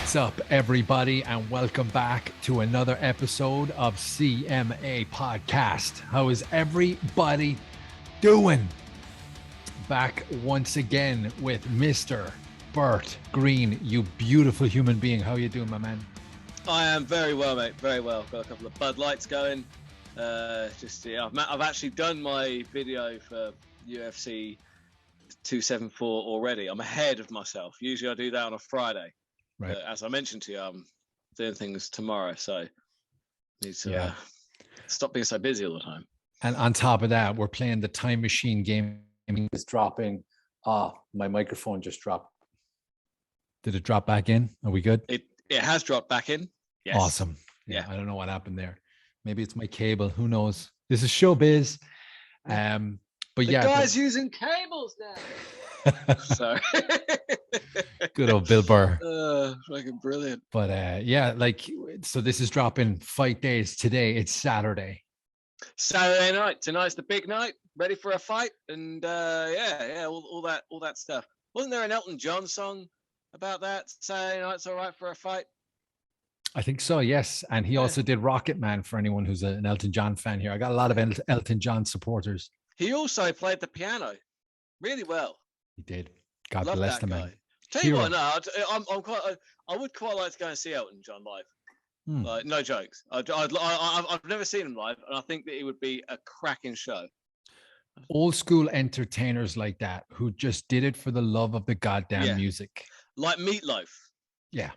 What's up, everybody, and welcome back to another episode of CMA Podcast. How is everybody doing? Back once again with Mr. Burt Green, you beautiful human being. How are you doing, my man? I am very well, mate. Very well. Got a couple of Bud Lights going. I've actually done my video for UFC 274 already. I'm ahead of myself. Usually I do that on a Friday. Right. As I mentioned to you, I'm doing things tomorrow, so need to stop being so busy all the time. And on top of that, we're playing the Time Machine game. It's dropping. My microphone just dropped. Did it drop back in? Are we good? It has dropped back in. Yes. Awesome. Yeah. I don't know what happened there. Maybe it's my cable. Who knows? This is showbiz. But the guy's using cables now. So good old Bill Burr. Fucking brilliant. But so this is dropping fight days today. It's Saturday night. Tonight's the big night. Ready for a fight, and all that stuff. Wasn't there an Elton John song about that? Saturday night's all right for a fight. I think so, yes. And he also did Rocket Man, for anyone who's an Elton John fan here. I got a lot of Elton John supporters. He also played the piano really well. He did. God bless the man. Tell you what, I would quite like to go and see Elton John live. Like, no jokes. I've never seen him live, and I think that it would be a cracking show. Old school entertainers like that who just did it for the love of the goddamn music. Like Meatloaf. Yeah.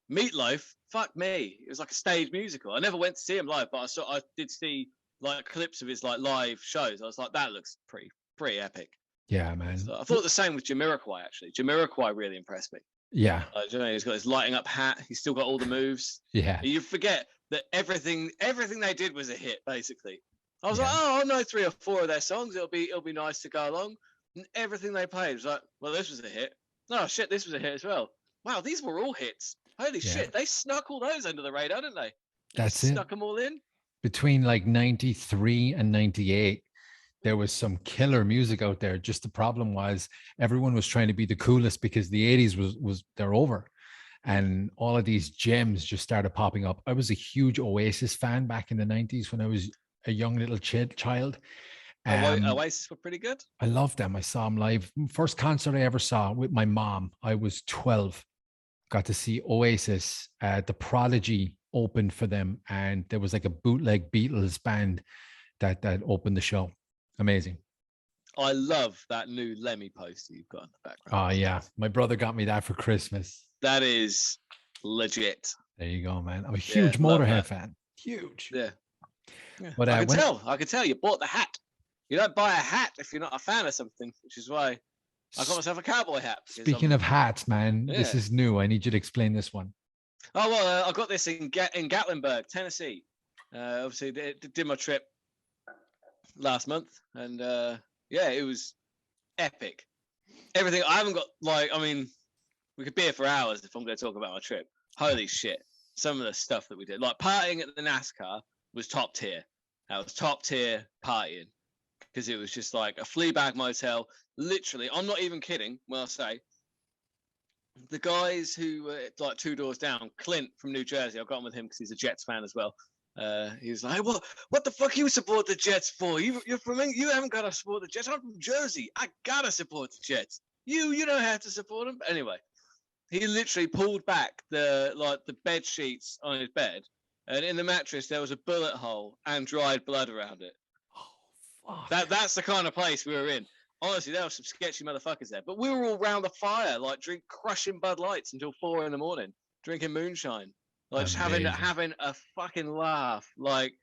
Meatloaf, fuck me. It was like a stage musical. I never went to see him live, but I did see like clips of his like live shows. I was like, that looks pretty epic. Yeah, man. So I thought the same with Jamiroquai, actually. Jamiroquai really impressed me. Yeah. He's got his lighting up hat. He's still got all the moves. Yeah. You forget that everything they did was a hit, basically. I was like, I know 3 or 4 of their songs. It'll be nice to go along. And everything they played was like, well, this was a hit. No, shit, this was a hit as well. Wow, these were all hits. Holy shit, they snuck all those under the radar, didn't they? That's it. Snuck them all in. Between like 93 and 98, there was some killer music out there. Just the problem was everyone was trying to be the coolest because the 80s they're over. And all of these gems just started popping up. I was a huge Oasis fan back in the 90s when I was a young little child. Oasis were pretty good. I loved them. I saw them live. First concert I ever saw with my mom. I was 12. Got to see Oasis. The Prodigy opened for them, and there was like a bootleg Beatles band that opened the show. Amazing. I love that new Lemmy poster you've got in the background. Oh yeah, my brother got me that for Christmas. That is legit. There you go, man. I'm a huge Motorhead fan. Huge. Yeah. But I can tell you bought the hat. You don't buy a hat if you're not a fan of something, which is why I got myself a cowboy hat. Speaking of hats, man, this is new. I need you to explain this one. Oh, well, I got this in Gatlinburg, Tennessee. Obviously, did my trip last month, and it was epic. Everything. I haven't got we could be here for hours if I'm going to talk about my trip. Holy shit! Some of the stuff that we did, like partying at the NASCAR, was top tier. That was top tier partying because it was just like a Fleabag motel. Literally, I'm not even kidding when I say the guys who were like 2 doors down, Clint from New Jersey. I got on with him because he's a Jets fan as well. He was like, what the fuck you support the Jets for? You're from England. You haven't got to support the Jets. I'm from Jersey. I gotta support the Jets. You don't have to support them. But anyway, he literally pulled back the bed sheets on his bed, and in the mattress there was a bullet hole and dried blood around it. Oh, fuck. That's the kind of place we were in. Honestly, there were some sketchy motherfuckers there. But we were all round the fire, like crushing Bud Lights until 4 a.m, drinking moonshine. Like just having a fucking laugh, like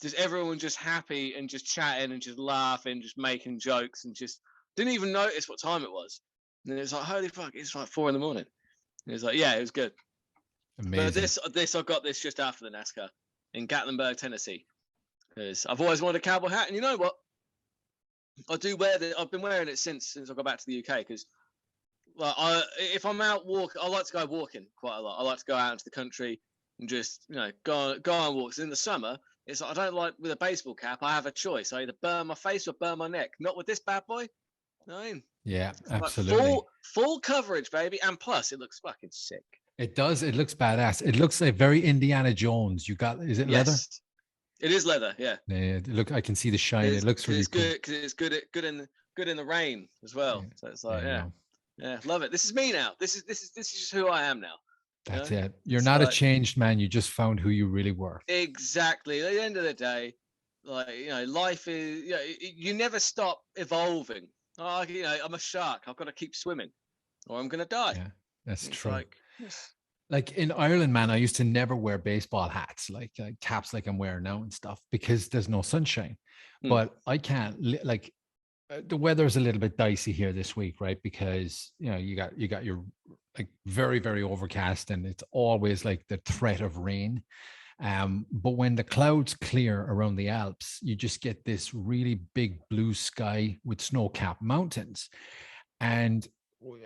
just everyone just happy and just chatting and just laughing, just making jokes and just didn't even notice what time it was. And it was like, holy fuck, it's like 4 a.m. It was like, yeah, it was good. Amazing. But I got this just after the NASCAR in Gatlinburg, Tennessee, because I've always wanted a cowboy hat, and you know what? I do wear it. I've been wearing it since I got back to the UK because, if I'm out walking, I like to go walking quite a lot. I like to go out into the country and just go on walks. In the summer, it's like I don't like with a baseball cap. I have a choice. I either burn my face or burn my neck. Not with this bad boy. You know what I mean? Yeah, absolutely. Full coverage, baby, and plus it looks fucking sick. It does. It looks badass. It looks like very Indiana Jones. Is it leather? Yes, it is leather. Yeah. Yeah, look, I can see the shine. It looks really it's cool. good because it's good in the rain as well. Yeah. So it's like, There you yeah, love it. This is me now. This is just who I am now. That's You know? it. You're It's not a like, changed man. You just found who you really were. exactly. At the end of the day, like, life is, you never stop evolving. I'm a shark. I've got to keep swimming, or I'm gonna die. Yeah, that's It's true. like, yes. Like in Ireland, man, I used to never wear baseball hats, like caps, like I'm wearing now and stuff, because there's no sunshine. But I can't the weather's a little bit dicey here this week, right? Because you got your like very, very overcast, and it's always like the threat of rain. But when the clouds clear around the Alps, you just get this really big blue sky with snow-capped mountains. And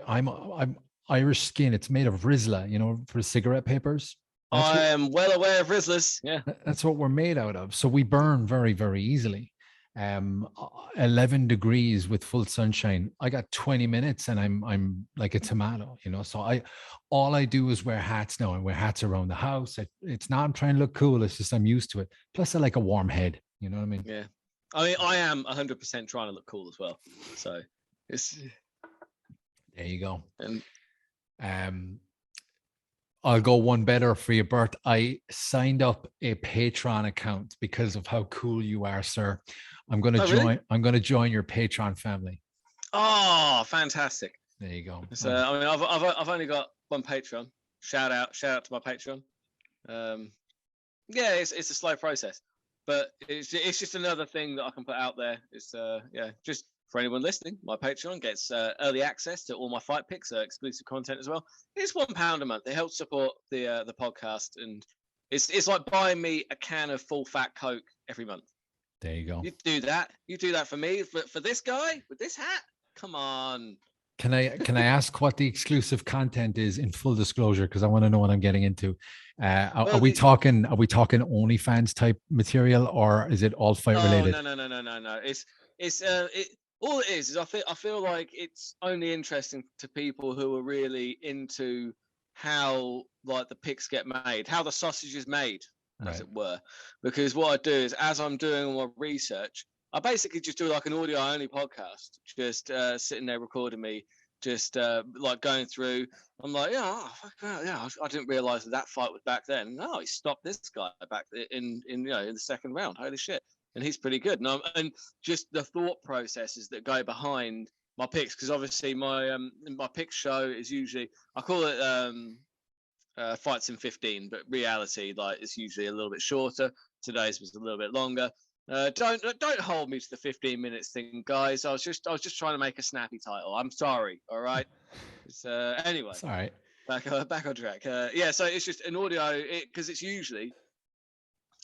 I'm Irish skin. It's made of Rizla, for cigarette papers. I am well aware of Rizzlers. Yeah. That's what we're made out of. So we burn very, very easily. 11 degrees with full sunshine. I got 20 minutes and I'm like a tomato. So all I do is wear hats now. I wear hats around the house. It's not I'm trying to look cool. It's just I'm used to it. Plus I like a warm head. You know what I mean? Yeah. I mean, I am 100% trying to look cool as well. So it's there you go. And I'll go one better for you, Bert. I signed up a Patreon account because of how cool you are, sir. I'm going to join. Really? I'm going to join your Patreon family. Oh, fantastic! There you go. So, I mean, I've only got one Patreon. Shout out to my Patreon. Yeah, it's a slow process, but it's just another thing that I can put out there. It's just for anyone listening, my Patreon gets early access to all my fight picks, exclusive content as well. It's £1 a month. It helps support the podcast, and it's like buying me a can of full fat Coke every month. There you go. You do that for me, for this guy with this hat. Come on. Can I ask what the exclusive content is in full disclosure? Because I want to know what I'm getting into. Are we talking OnlyFans type material, or is it all fight related? No. It's all it is I feel like it's only interesting to people who are really into how like the picks get made, how the sausage is made, as it were. Because what I do is, as I'm doing all my research, I basically just do like an audio only podcast, just sitting there recording me, just like going through. I'm like, I didn't realize that fight was back then. No, he stopped this guy back in the second round. Holy shit. And he's pretty good. And just the thought processes that go behind my picks, because obviously my pick show is usually, I call it fights in 15, but reality, like, it's usually a little bit shorter. Today's was a little bit longer. Don't hold me to the 15 minutes thing, guys. I was just trying to make a snappy title. I'm sorry. All right. Anyway. It's all right. Back on track. So it's just an audio, because it's usually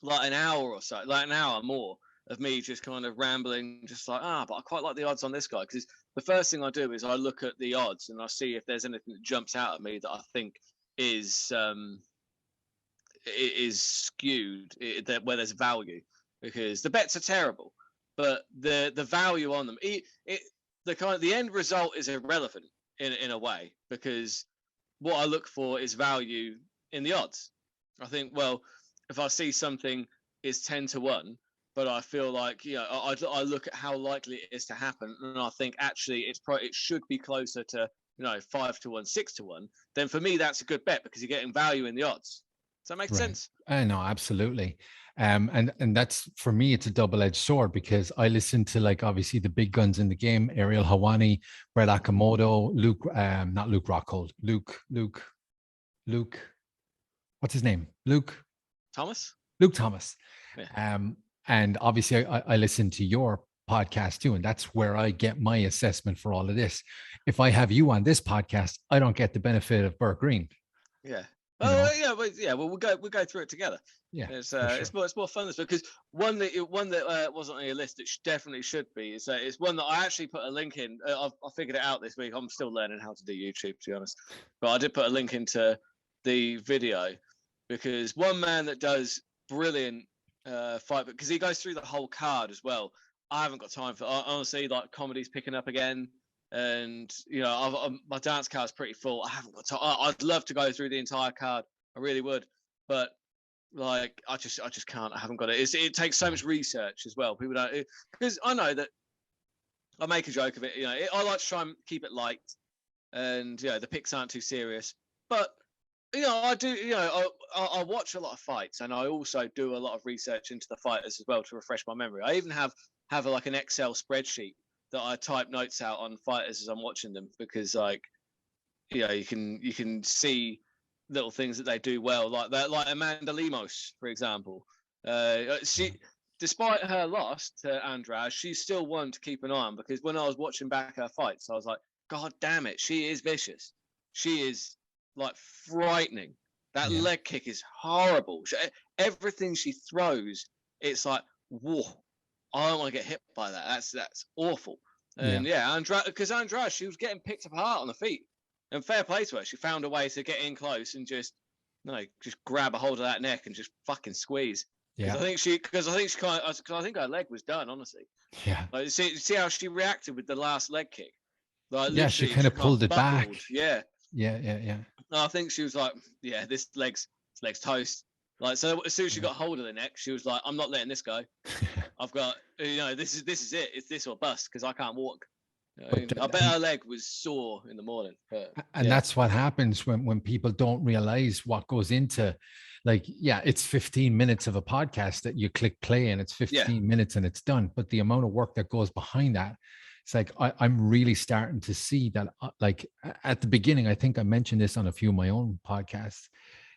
like an hour or so, like an hour more of me just kind of rambling, just like, but I quite like the odds on this guy. Because the first thing I do is I look at the odds and I see if there's anything that jumps out at me that I think is skewed, where there's value. Because the bets are terrible, but the value on them, the end result is irrelevant in a way, because what I look for is value in the odds. I think, well, if I see something is 10-1, but I feel like, I look at how likely it is to happen, and I think actually it should be closer to 5-1, 6-1. Then for me that's a good bet, because you're getting value in the odds. Does that make sense? I know, absolutely. And that's, for me, it's a double-edged sword, because I listen to, like, obviously the big guns in the game, Ariel Helwani, Brett Okamoto, not Luke Rockhold, Luke, what's his name? Luke Thomas. Yeah. And obviously I listen to your podcast too, and that's where I get my assessment for all of this. If I have you on this podcast, I don't get the benefit of Burt Green. Yeah. Well, we'll go through it together. Yeah, it's more fun this, because one that wasn't on your list that definitely should be is one that I actually put a link in. I figured it out this week. I'm still learning how to do YouTube, to be honest, but I did put a link into the video, because one man that does brilliant fight, because he goes through the whole card as well. I haven't got time for, honestly, like, comedy's picking up again. And my dance card's pretty full. I haven't got time. I'd love to go through the entire card. I really would, but like I just can't. I haven't got it. It takes so much research as well. People don't, because I know that I make a joke of it. I like to try and keep it light, and the picks aren't too serious. But I do. I watch a lot of fights, and I also do a lot of research into the fighters as well to refresh my memory. I even have like an Excel spreadsheet that I type notes out on fighters as I'm watching them, because like you can see little things that they do well, like that, like Amanda Lemos, for example. She, despite her loss to Andrade, she's still one to keep an eye on, because when I was watching back her fights, I was like, God damn it, she is vicious. She is like frightening. That leg kick is horrible. Everything she throws, it's like, whoa, I don't want to get hit by that. That's awful. And Andrade, because Andrade, she was getting picked apart on the feet. And fair play to her. She found a way to get in close and just grab a hold of that neck and just fucking squeeze. Yeah. I think she kind of, I think her leg was done, honestly. Yeah. Like, see how she reacted with the last leg kick. Like, she kind of pulled it back. Yeah. Yeah. I think she was like, yeah, this leg's toast. Like, so as soon as she got hold of the neck, she was like, I'm not letting this go. I've got, this is it. It's this or bust, because I can't walk. I bet her leg was sore in the morning. And that's what happens when people don't realize what goes into, like, it's 15 minutes of a podcast that you click play and it's 15 minutes and it's done. But the amount of work that goes behind that, it's like, I'm really starting to see that, like at the beginning, I think I mentioned this on a few of my own podcasts,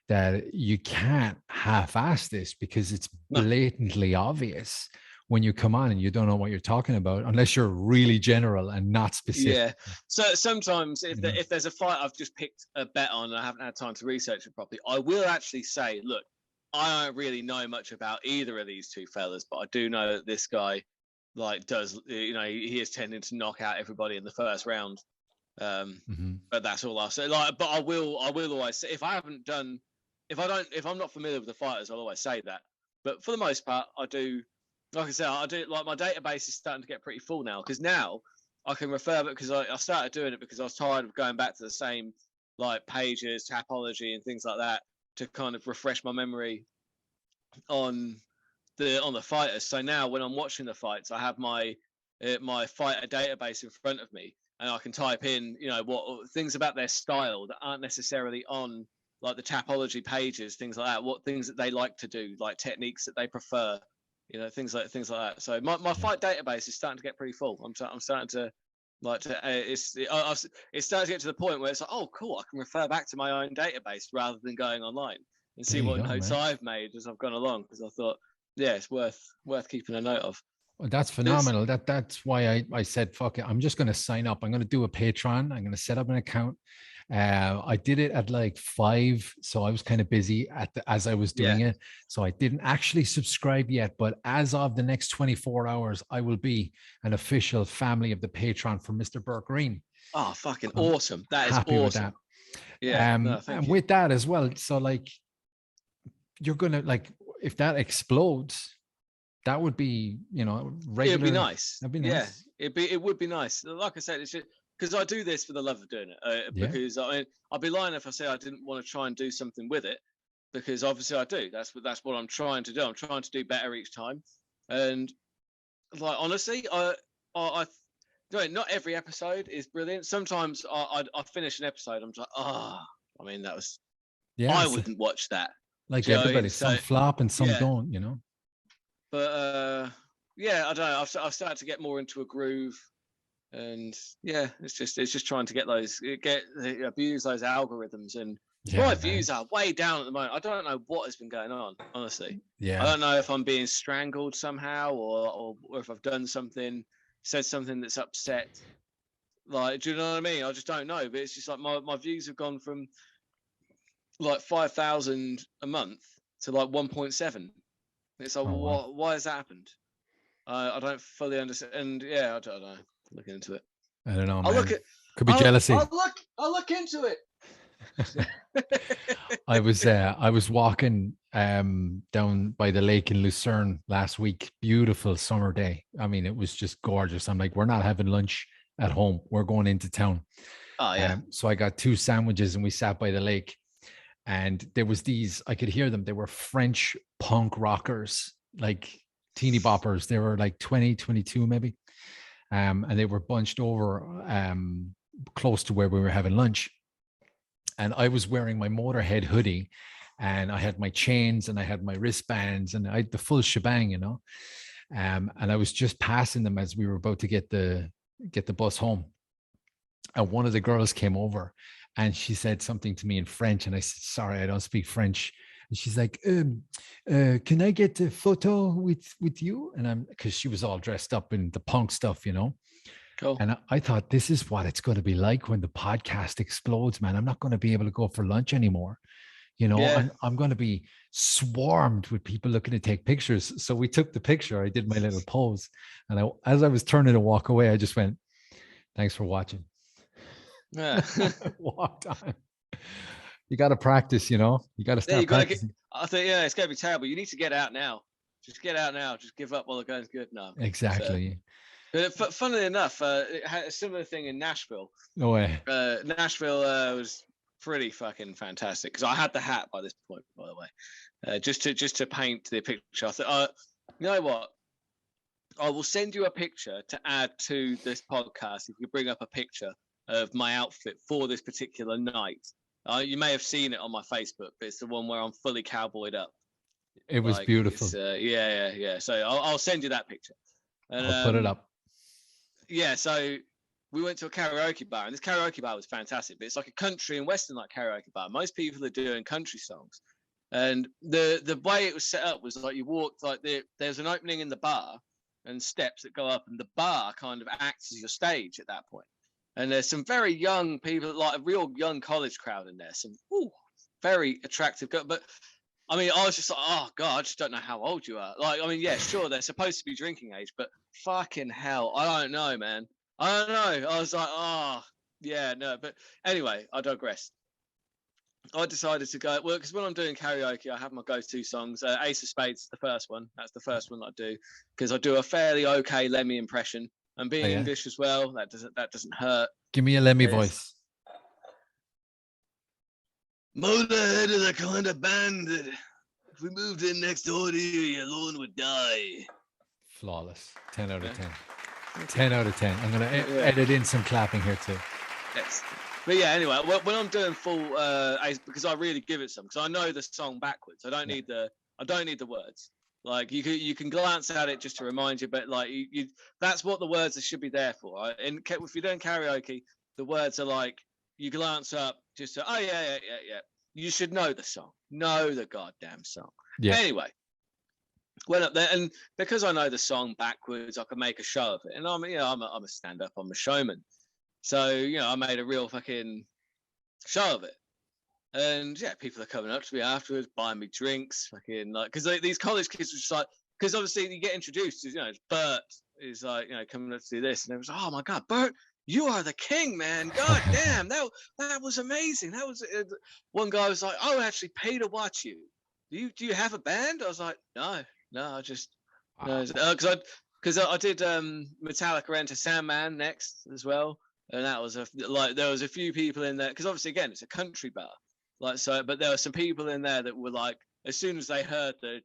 that you can't half-ass this, because it's blatantly obvious when you come on and you don't know what you're talking about, unless you're really general and not specific. Yeah. So sometimes if there's a fight I've just picked a bet on and I haven't had time to research it properly, I will actually say, look, I don't really know much about either of these two fellas, but I do know that this guy does, he is tending to knock out everybody in the first round. But that's all I'll say. But I will always say, if I'm not familiar with the fighters, I'll always say that. But for the most part, I do. Like I said, my database is starting to get pretty full now, because now I can refer it, because I started doing it because I was tired of going back to the same pages, Tapology and things like that, to kind of refresh my memory on the fighters. So now when I'm watching the fights, I have my fighter database in front of me, and I can type in what things about their style that aren't necessarily on the Tapology pages, things like that, what things that they like to do, like techniques that they prefer. Things like that. So my fight database is starting to get pretty full. I'm starting to it's starting to get to the point where it's like, oh, cool, I can refer back to my own database rather than going online and see what notes I've made as I've gone along, because I thought, it's worth keeping a note of. Well, that's phenomenal. That's why I said, fuck it, I'm just going to sign up. I'm going to do a Patreon. I'm going to set up an account. I did it at 5, so I was kind of busy as I was doing it, so I didn't actually subscribe yet. But as of the next 24 hours, I will be an official family of the Patreon for Mr. Burt Green. Oh, fucking awesome! That is happy awesome. With that. Yeah, and with that as well. So you're gonna if that explodes, that would be regular. It'd be nice. That'd be nice. Yeah, it would be nice. Like I said, it's just, because I do this for the love of doing it. Because I'd be lying if I say I didn't want to try and do something with it, because obviously I do. That's what I'm trying to do. I'm trying to do better each time. And honestly, I not every episode is brilliant. Sometimes I finish an episode, I'm like, that was. Yeah, I wouldn't watch that. Like everybody, some flop and some don't. But I don't know. I've started to get more into a groove. And it's just trying to abuse those algorithms, and my views are way down at the moment. I don't know what has been going on, honestly. I don't know if I'm being strangled somehow, or if I've done something, said something that's upset. Do you know what I mean? I just don't know. But it's just my views have gone from 5,000 a month to 1.7. It's why has that happened? I don't fully understand. And I don't know. Looking into it. I don't know, man. Could be jealousy. I'll look into it. I was walking down by the lake in Lucerne last week. Beautiful summer day. I mean, it was just gorgeous. I'm like, we're not having lunch at home. We're going into town. Oh yeah. So I got 2 sandwiches and we sat by the lake. And there was these, I could hear them. They were French punk rockers, like teeny boppers. They were like 20, 22 maybe. And they were bunched over close to where we were having lunch. And I was wearing my Motorhead hoodie, and I had my chains and I had my wristbands and I had the full shebang, you know. And I was just passing them as we were about to get the bus home. And one of the girls came over and she said something to me in French. And I said, sorry, I don't speak French. And she's like, can I get a photo with you? And because she was all dressed up in the punk stuff, you know. Cool. And I thought, this is what it's going to be like when the podcast explodes, man. I'm not going to be able to go for lunch anymore. You know, Yeah. I'm going to be swarmed with people looking to take pictures. So we took the picture. I did my little pose. And as I was turning to walk away, I just went, thanks for watching. Yeah. Walked on. You got to practice, you know, you got to start practicing. I think, yeah, it's going to be terrible. You need to get out now. Just get out now. Just give up while the going's good. No. Exactly. But funnily enough, it had a similar thing in Nashville. No way. Nashville was pretty fucking fantastic because I had the hat by this point, by the way, just to paint the picture. I thought, you know what? I will send you a picture to add to this podcast if you bring up a picture of my outfit for this particular night. You may have seen it on my Facebook, but it's the one where I'm fully cowboyed up. It was beautiful. Yeah. So I'll send you that picture. And, I'll put it up. Yeah, so we went to a karaoke bar, and this karaoke bar was fantastic. But it's like a country and western like karaoke bar. Most people are doing country songs, and the way it was set up was like you walked like there's an opening in the bar and steps that go up, and the bar kind of acts as your stage at that point. And there's some very young people, like a real young college crowd in there. Some very attractive girls, but I mean, I was just like, oh God, I just don't know how old you are. Like, I mean, yeah, sure, they're supposed to be drinking age, but fucking hell, I don't know, man. I don't know. I was like, oh, yeah, no. But anyway, I digress. I decided to go, well, because when I'm doing karaoke, I have my go-to songs. Ace of Spades is the first one. That's the first one I do, because I do a fairly okay Lemmy impression. And being English as well, that doesn't hurt. Give me a Lemmy voice. Motorhead is the kind of band that if we moved in next door to you, your lawn would die. Flawless. 10 out of 10. 10 out of 10. I'm going to edit in some clapping here too. Yes. But yeah, anyway, when I'm doing full, because I really give it some, because I know the song backwards. I don't need the words. Like you can glance at it just to remind you, but like you that's what the words should be there for. Right? And if you're doing karaoke, the words are like you glance up just to yeah. You should know the song, know the goddamn song. Yeah. Anyway, went up there, and because I know the song backwards, I can make a show of it. And I'm a stand-up, I'm a showman, so I made a real fucking show of it. And yeah, people are coming up to me afterwards, buying me drinks, fucking like, because these college kids were just like, because obviously you get introduced, Burt is like, coming up to do this, and it was, oh my God, Burt, you are the king, man. God damn, that was amazing. That was one guy was like, oh, I actually pay to watch you. Do you have a band? I was like, no, I just because I did Metallica Enter Sandman next as well, and that was there was a few people in there because obviously again it's a country bar. Like so, but there were some people in there that were like, as soon as they heard the,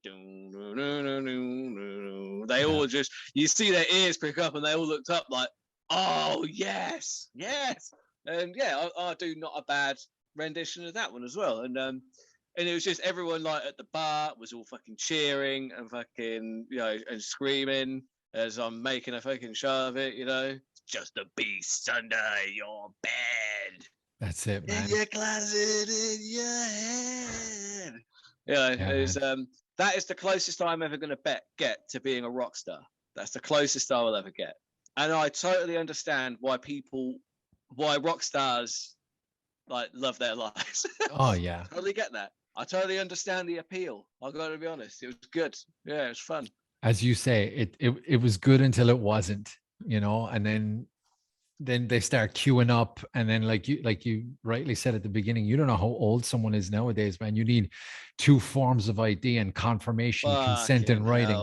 they all just, you see their ears prick up, and they all looked up like, oh yes, and yeah, I do not a bad rendition of that one as well, and it was just everyone like at the bar was all fucking cheering and fucking and screaming as I'm making a fucking show of it, just a beast under your bed. That's it, man. In your closet, in your head. That is the closest I'm ever going to get to being a rock star. That's the closest I will ever get. And I totally understand why rock stars like love their lives. Oh yeah. I totally get that. I totally understand the appeal. I've got to be honest. It was good. Yeah, it was fun. As you say, it was good until it wasn't, and then they start queuing up, and then like you rightly said at the beginning, you don't know how old someone is nowadays, man. You need 2 forms of ID and confirmation, consent in writing.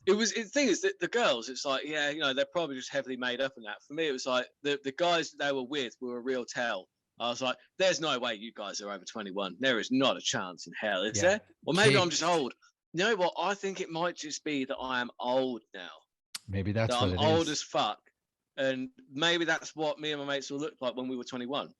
The thing is that the girls, it's like, yeah, you know, they're probably just heavily made up in that. For me, it was like the guys that they were with were a real tell. I was like, there's no way you guys are over 21. There is not a chance in hell, is there? Or maybe I'm just old. You know what? I think it might just be that I am old now. Maybe that's that what I'm old as fuck. And maybe that's what me and my mates will look like when we were 21.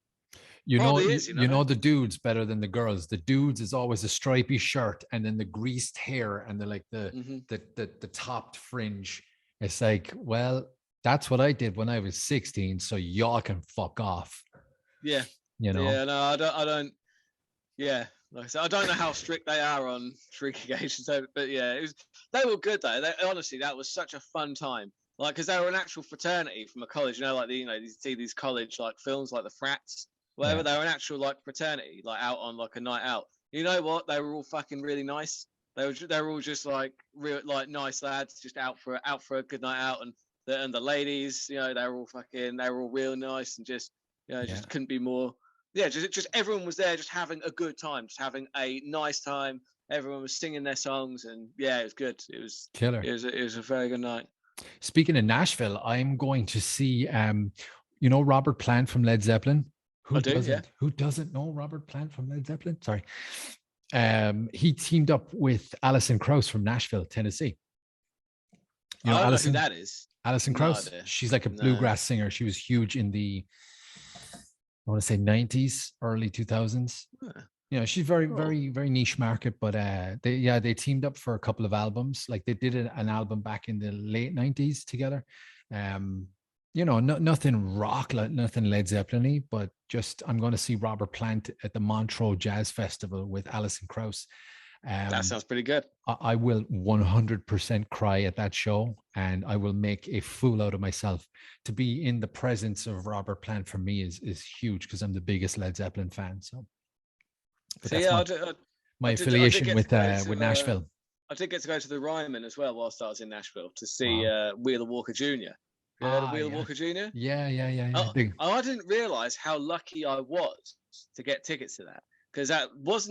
You know the dudes better than the girls. The dudes is always a stripy shirt and then the greased hair and the topped fringe. It's like, well, that's what I did when I was 16. So y'all can fuck off. Yeah. You know. Yeah. No, I don't. Yeah. Like I said, I don't know how strict they are on drinking age, but yeah, they were good though. Honestly, that was such a fun time. Like, because they were an actual fraternity from a college. You know, like you see these college like films, like the frats. Whatever, they were an actual like fraternity, like out on like a night out. You know what? They were all fucking really nice. They were all just like real like nice lads, just out for a good night out. And the ladies, you know, they were all real nice and just just couldn't be more. Yeah, just everyone was there, just having a good time, just having a nice time. Everyone was singing their songs, and yeah, it was good. It was killer. It was a very good night. Speaking of Nashville, I'm going to see Robert Plant from Led Zeppelin. Who doesn't know Robert Plant from Led Zeppelin? Sorry. He teamed up with Alison Krauss from Nashville, Tennessee. I don't know who that is. Alison Krauss. She's like a bluegrass singer. She was huge in the, I want to say 90s, early 2000s. Huh. You know, she's very, very, very niche market, but they teamed up for a couple of albums. Like they did an album back in the late 90s together. Nothing rock, nothing Led Zeppelin-y, but just I'm going to see Robert Plant at the Montreux Jazz Festival with Alison Krauss. That sounds pretty good. I will 100% cry at that show, and I will make a fool out of myself. To be in the presence of Robert Plant for me is huge because I'm the biggest Led Zeppelin fan. So my affiliation with Nashville. I did get to go to the Ryman as well whilst I was in Nashville to see Wheeler Walker Jr. Wheeler Walker Jr.? Yeah. I didn't realize how lucky I was to get tickets to that. Because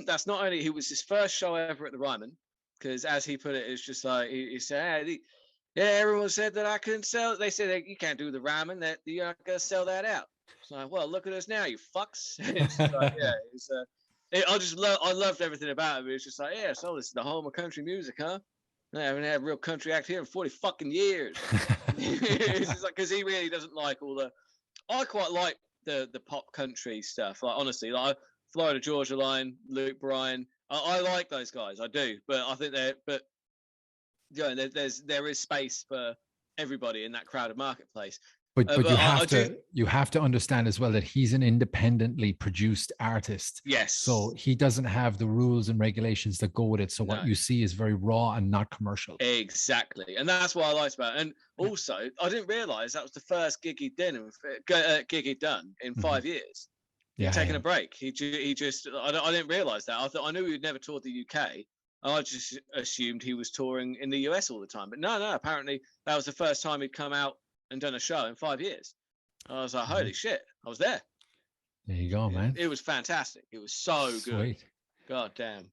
that's not only, he was his first show ever at the Ryman. Because as he put it, it's just like, he said, everyone said that I couldn't sell. They said you can't do the Ryman, that you're not going to sell that out. It's like, well, look at us now, you fucks. It's like, I loved everything about it. It was just like, so this is the home of country music, huh? I haven't had a real country act here in 40 fucking years. It's just like, because he really doesn't like all the. I quite like the pop country stuff. Like honestly, like Florida Georgia Line, Luke Bryan. I like those guys. I do, but I think there is space for everybody in that crowded marketplace. But you have to understand as well that he's an independently produced artist. Yes. So he doesn't have the rules and regulations that go with it. So what you see is very raw and not commercial. Exactly. And that's what I liked about it. And also, I didn't realize that was the first gig he'd done in 5 years. He'd taken a break. I didn't realize that. I knew he'd never toured the UK. I just assumed he was touring in the US all the time. But no, apparently that was the first time he'd come out and done a show in 5 years. I was like, holy shit, I was there. There you go, man. It was fantastic. It was so good. Sweet. God damn.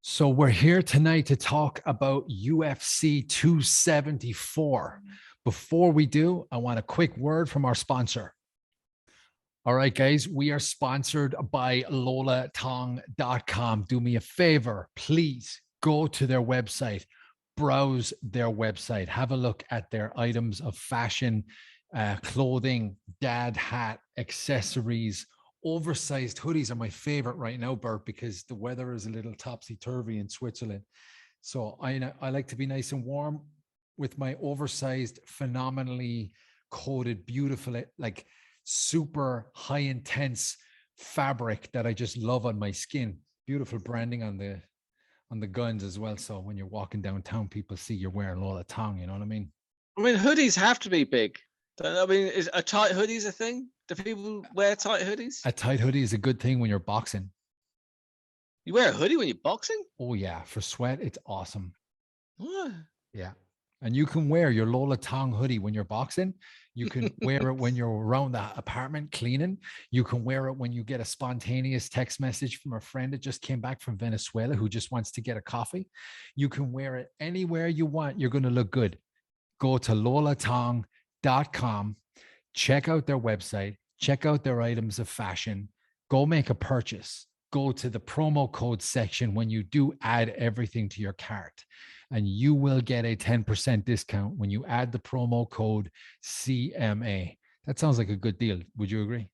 So we're here tonight to talk about UFC 274. Before we do, I want a quick word from our sponsor. All right, guys, we are sponsored by lolatong.com. Do me a favor, please go to their website. Browse their website, have a look at their items of fashion, clothing, dad hat, accessories. Oversized hoodies are my favorite right now, Burt, because the weather is a little topsy-turvy in Switzerland. So I like to be nice and warm with my oversized, phenomenally coated, beautiful, like super high intense fabric that I just love on my skin. Beautiful branding on the guns as well. So when you're walking downtown, people see you're wearing Lola Tong, you know what I mean? I mean, hoodies have to be big. I mean, is a tight hoodie a thing? Do people wear tight hoodies? A tight hoodie is a good thing when you're boxing. You wear a hoodie when you're boxing? Oh yeah, for sweat, it's awesome. What? Yeah. And you can wear your Lola Tong hoodie when you're boxing. You can wear it when you're around the apartment cleaning. You can wear it when you get a spontaneous text message from a friend that just came back from Venezuela who just wants to get a coffee. You can wear it anywhere you want. You're going to look good. Go to lolatong.com, check out their website, check out their items of fashion, go make a purchase. Go to the promo code section when you do add everything to your cart, and you will get a 10% discount when you add the promo code CMA. That sounds like a good deal. Would you agree?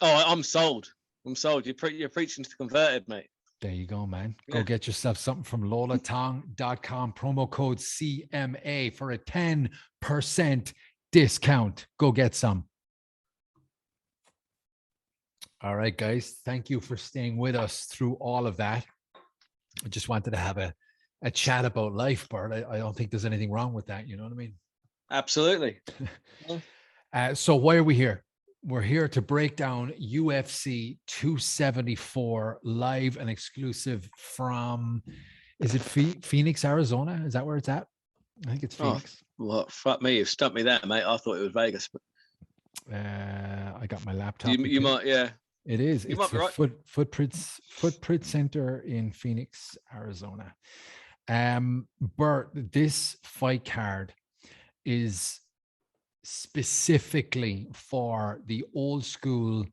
Oh, I'm sold. I'm sold. You're preaching to the converted, mate. There you go, man. Go get yourself something from lolatong.com, promo code CMA for a 10% discount. Go get some. All right, guys. Thank you for staying with us through all of that. I just wanted to have a chat about life, Burt. I don't think there's anything wrong with that. You know what I mean? Absolutely. So why are we here? We're here to break down UFC 274 live and exclusive from, is it Phoenix, Arizona? Is that where it's at? I think it's Phoenix. Oh, well, fuck me. You've stumped me there, mate. I thought it was Vegas. But... I got my laptop. You might, yeah. It is. You it's might be right. Footprint Center in Phoenix, Arizona. Burt, this fight card is specifically for the old school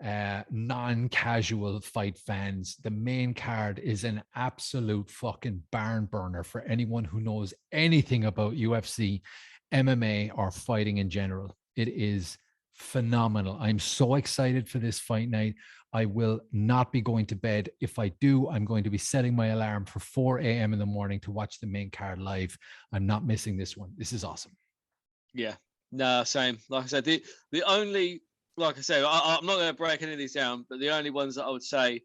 non-casual fight fans. The main card is an absolute fucking barn burner for anyone who knows anything about UFC, MMA, or fighting in general. It is phenomenal. I'm so excited for this fight night. I will not be going to bed. If I do, I'm going to be setting my alarm for 4 a.m. in the morning to watch the main card live. I'm not missing this one. This is awesome. Yeah, no, same. Like I said, the only, like I said, I'm not going to break any of these down, but the only ones that I would say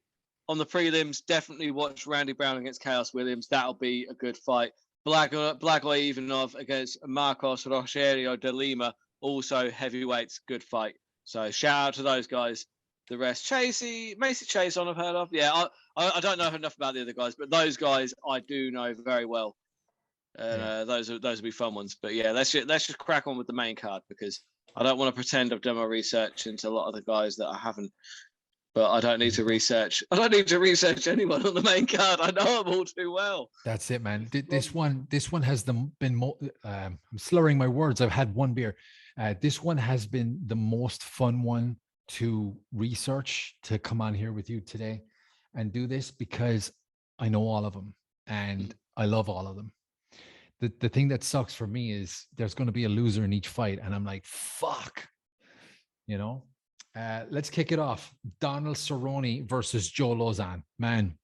on the prelims, definitely watch Randy Brown against Chaos Williams. That'll be a good fight. Blagoy Ivanov against Marcos Rogerio de Lima. Also heavyweights, good fight. So shout out to those guys. The rest, Macy Chase, I've heard of. Yeah, I don't know enough about the other guys, but those guys I do know very well. Those will be fun ones. But yeah, let's just crack on with the main card, because I don't want to pretend I've done my research into a lot of the guys that I haven't. But I don't need to research. I don't need to research anyone on the main card. I know them all too well. That's it, man. This one has been. I'm slurring my words. I've had one beer. This one has been the most fun one to research, to come on here with you today and do this, because I know all of them and I love all of them. The thing that sucks for me is there's going to be a loser in each fight, and I'm like, fuck, you know. Let's kick it off. Donald Cerrone versus Joe Lauzon. Man,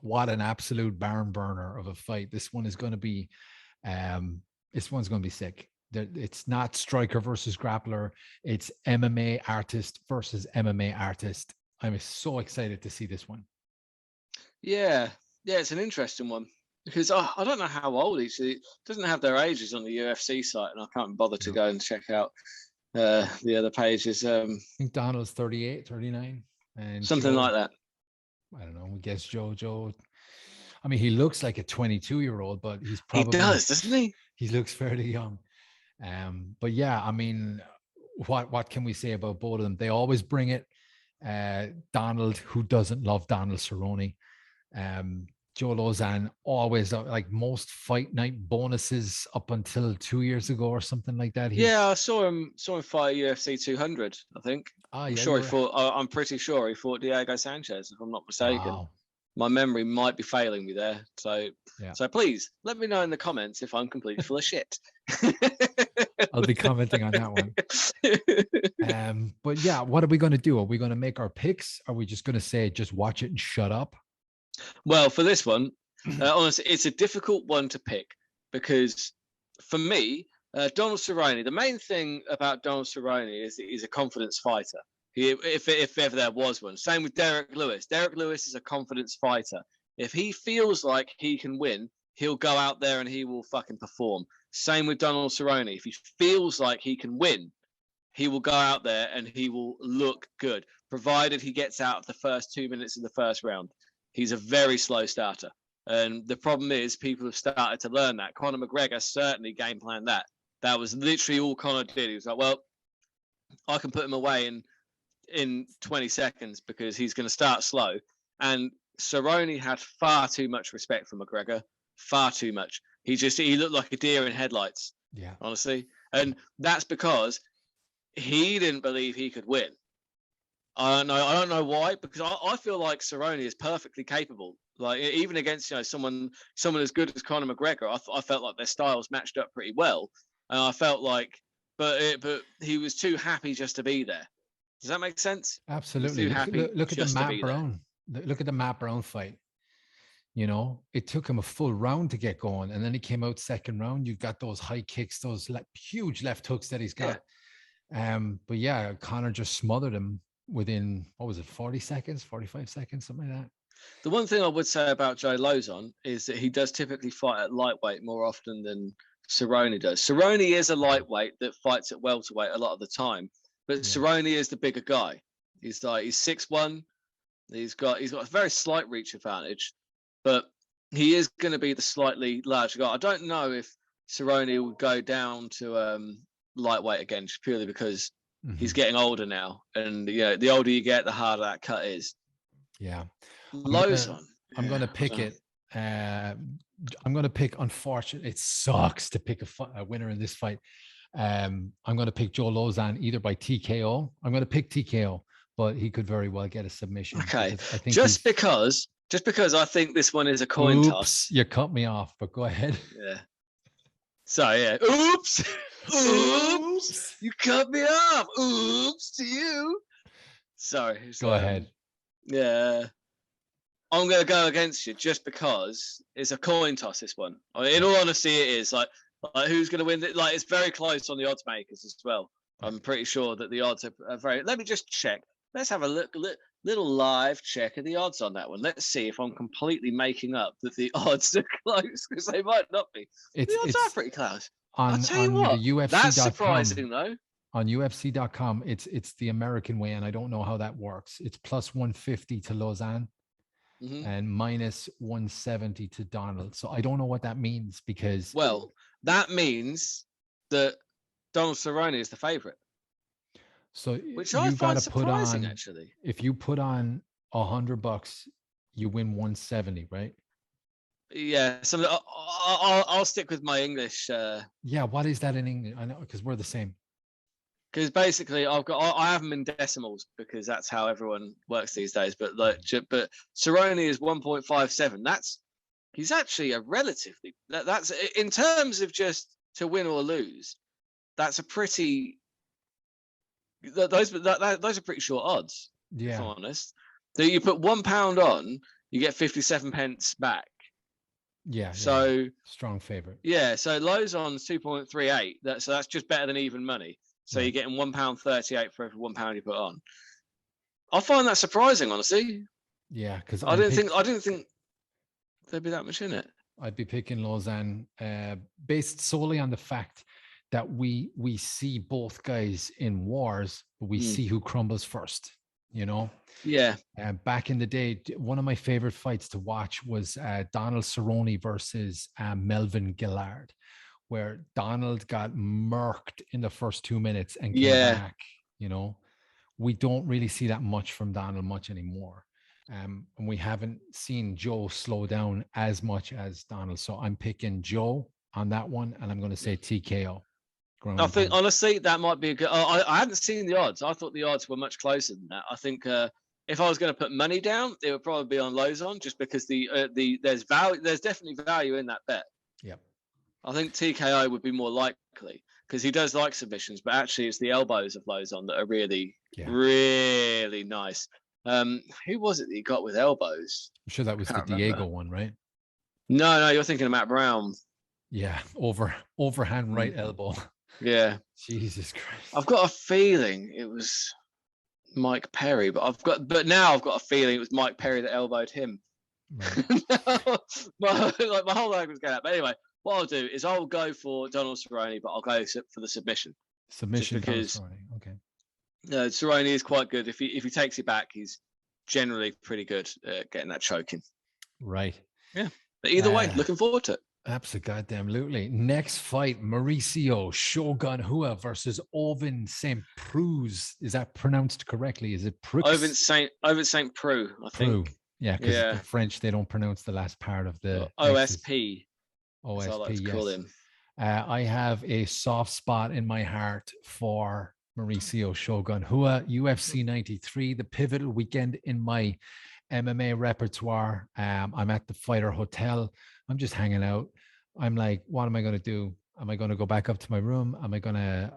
what an absolute barn burner of a fight. This one is going to be sick. It's not striker versus grappler. It's MMA artist versus MMA artist. I'm so excited to see this one. Yeah, it's an interesting one, because I don't know how old each. It doesn't have their ages on the UFC site, and I can't bother to go and check out the other pages. I think Donald's 38, 39, and something Joe, like that. I don't know. I guess Joe. I mean, he looks like a 22-year-old, but he's probably, he does, doesn't he? He looks fairly young. But yeah, I mean, what can we say about both of them? They always bring it. Donald, who doesn't love Donald Cerrone? Joe Lauzon, always, like most fight night bonuses up until 2 years ago or something like that. I saw him fight UFC 200, I think. I'm pretty sure he fought Diego Sanchez, if I'm not mistaken. Wow. My memory might be failing me there. So please let me know in the comments if I'm completely full of shit. I'll be commenting on that one. But yeah, what are we going to do? Are we going to make our picks? Are we just going to say, just watch it and shut up? Well, for this one, honestly, it's a difficult one to pick, because for me, Donald Cerrone, the main thing about Donald Cerrone is that he's a confidence fighter. If ever there was one. Same with Derek Lewis. Derek Lewis is a confidence fighter. If he feels like he can win, he'll go out there and he will fucking perform. Same with Donald Cerrone. If he feels like he can win, he will go out there and he will look good, provided he gets out of the first 2 minutes of the first round. He's a very slow starter. And the problem is people have started to learn that. Conor McGregor certainly game planned that. That was literally all Conor did. He was like, well, I can put him away in 20 seconds because he's going to start slow. And Cerrone had far too much respect for McGregor, far too much. He looked like a deer in headlights. Yeah, honestly, and that's because he didn't believe he could win. I don't know why, because I feel like Cerrone is perfectly capable. Like even against someone as good as Conor McGregor, I felt like their styles matched up pretty well, and I felt like, but he was too happy just to be there. Does that make sense? absolutely. Look at the Matt Brown. Look at the Matt Brown fight. It took him a full round to get going, and then he came out second round. You've got those high kicks, those huge left hooks that he's got. Yeah. But yeah, Conor just smothered him within, what was it, 40 seconds, 45 seconds, something like that. The one thing I would say about Joe Lauzon is that he does typically fight at lightweight more often than Cerrone does. Cerrone is a lightweight that fights at welterweight a lot of the time, but Cerrone is the bigger guy. He's 6'1". He's got a very slight reach advantage, but he is going to be the slightly larger guy. I don't know if Cerrone would go down to lightweight again, just purely because he's getting older now, and the older you get, the harder that cut is. Yeah, Lauzon. I'm going to pick it. I'm going to pick. Unfortunately, it sucks to pick a winner in this fight. I'm going to pick Joe Lauzon either by TKO. I'm going to pick TKO, but he could very well get a submission. Okay, I think just because I think this one is a coin toss. You cut me off, but go ahead. Yeah. So yeah. Oops. Oops. You cut me off. Oops to you. Sorry. Go ahead. Yeah. I'm going to go against you just because it's a coin toss, this one. I mean, in all honesty, it is. Like who's going to win? Like, it's very close on the odds makers as well. I'm pretty sure that the odds are very... Let me just check. Let's have a little live check of the odds on that one. Let's see if I'm completely making up that the odds are close, because they might not be. The odds are pretty close. I'll tell you what, the UFC. That's surprising, though. On UFC.com, it's the American way, and I don't know how that works. It's plus 150 to Lauzon and minus 170 to Donald. So I don't know what that means, because... Well, that means that Donald Cerrone is the favorite. So which I find surprising, actually. If you put on $100, you win 170, right? Yeah. So I'll stick with my English. Yeah. What is that in English? I know, because we're the same. Because basically, I have them in decimals because that's how everyone works these days. But Cerrone is 1.57. He's actually a relatively that's in terms of just to win or lose. That's a pretty. Those are pretty short odds. Yeah. If I'm honest. So you put £1 on, you get 57 pence back. Yeah. So strong favorite. Yeah. So Lauzon's 2.38. So that's just better than even money. So you're getting £1.38 for every £1 you put on. I find that surprising, honestly. Yeah, because I didn't think there'd be that much in it. I'd be picking Lauzon based solely on the fact that we see both guys in wars, but we see who crumbles first. Yeah. Back in the day, one of my favorite fights to watch was Donald Cerrone versus Melvin Gillard, where Donald got murked in the first 2 minutes and came back. We don't really see that much from Donald much anymore. And we haven't seen Joe slow down as much as Donald. So I'm picking Joe on that one, and I'm going to say TKO. I think, honestly, that might be a good... I hadn't seen the odds. I thought the odds were much closer than that. I think if I was going to put money down, it would probably be on Lauzon, just because there's value. There's definitely value in that bet. Yep. I think TKO would be more likely, because he does like submissions, but actually it's the elbows of Lauzon that are really, really nice. Who was it that he got with elbows? I'm sure that was the Diego one, right? No, you're thinking of Matt Brown. Yeah, overhand right elbow. Yeah. Jesus Christ. I've got a feeling it was Mike Perry, but now I've got a feeling it was Mike Perry that elbowed him. Right. my whole leg was going out. But anyway, what I'll do is I'll go for Donald Cerrone, but I'll go for the submission. Submission because okay. Cerrone is quite good. If he takes it back, he's generally pretty good at getting that choking. Right. Yeah. But either way, looking forward to it. Absolutely. Next fight, Mauricio Shogun Hua versus Oven St. Preux. Is that pronounced correctly? Is it Preux? Over Saint Preux, I Preux. think. Yeah, because the French, they don't pronounce the last part of the OSP. OSP, as I like to yes. call him. I have a soft spot in my heart for Mauricio Shogun Hua, UFC 93, the pivotal weekend in my MMA repertoire. I'm at the Fighter Hotel. I'm just hanging out. I'm like, what am I going to do? Am I going to go back up to my room? Am I going to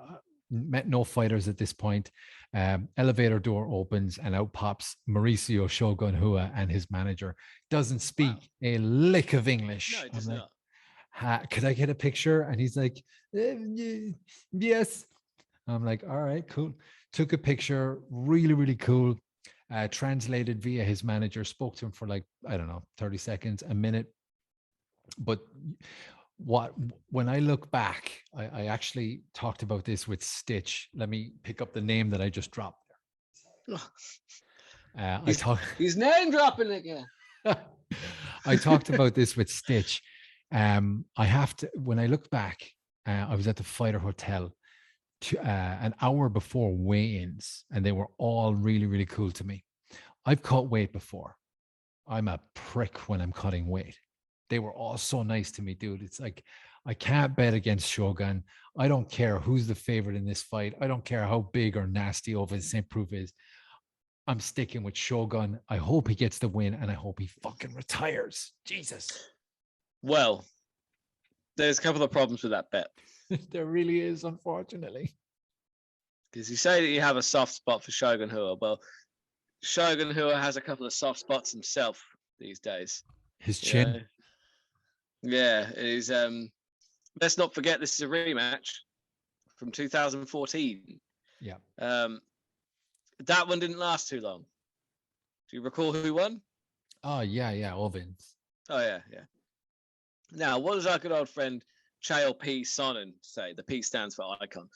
met no fighters at this point? Elevator door opens and out pops Mauricio Shogun Hua and his manager. Doesn't speak a lick of English. No, it does not. Could I get a picture? And he's like, yes. I'm like, all right, cool. Took a picture, really, really cool. Translated via his manager, spoke to him for like, I don't know, 30 seconds, a minute. But when I look back, I actually talked about this with Stitch. Let me pick up the name that I just dropped there. He's name dropping again. I talked about this with Stitch. I have to, when I look back, I was at the Fighter Hotel an hour before weigh-ins, and they were all really, really cool to me. I've cut weight before. I'm a prick when I'm cutting weight. They were all so nice to me, dude. It's like, I can't bet against Shogun. I don't care who's the favorite in this fight. I don't care how big or nasty Oven St. Preux is. I'm sticking with Shogun. I hope he gets the win, and I hope he fucking retires. Jesus. Well, there's a couple of problems with that bet. There really is, unfortunately. Because you say that you have a soft spot for Shogun Hua. Well, Shogun Hua has a couple of soft spots himself these days. His chin. You know? Yeah, it is. Let's not forget this is a rematch from 2014. Yeah. That one didn't last too long. Do you recall who won? Oh, yeah, Ovens. Oh, yeah. Now, what does our good old friend Chael P. Sonnen say? The P stands for icon.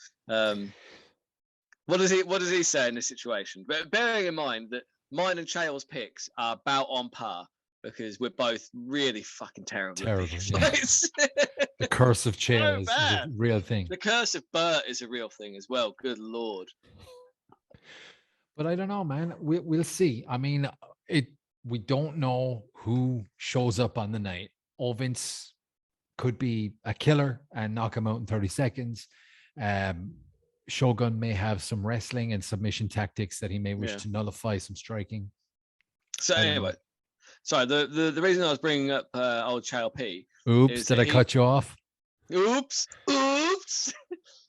What does he say in this situation? But bearing in mind that mine and Chael's picks are about on par because we're both really fucking terrible. Yeah. The curse of Chael is a real thing. The curse of Burt is a real thing as well. Good Lord. But I don't know, man. We'll see. I mean, we don't know who shows up on the night. Ovens could be a killer and knock him out in 30 seconds. Shogun may have some wrestling and submission tactics that he may wish to nullify, some striking. So anyway, sorry, the reason I was bringing up old Chael P. Oops, did I cut you off? Oops.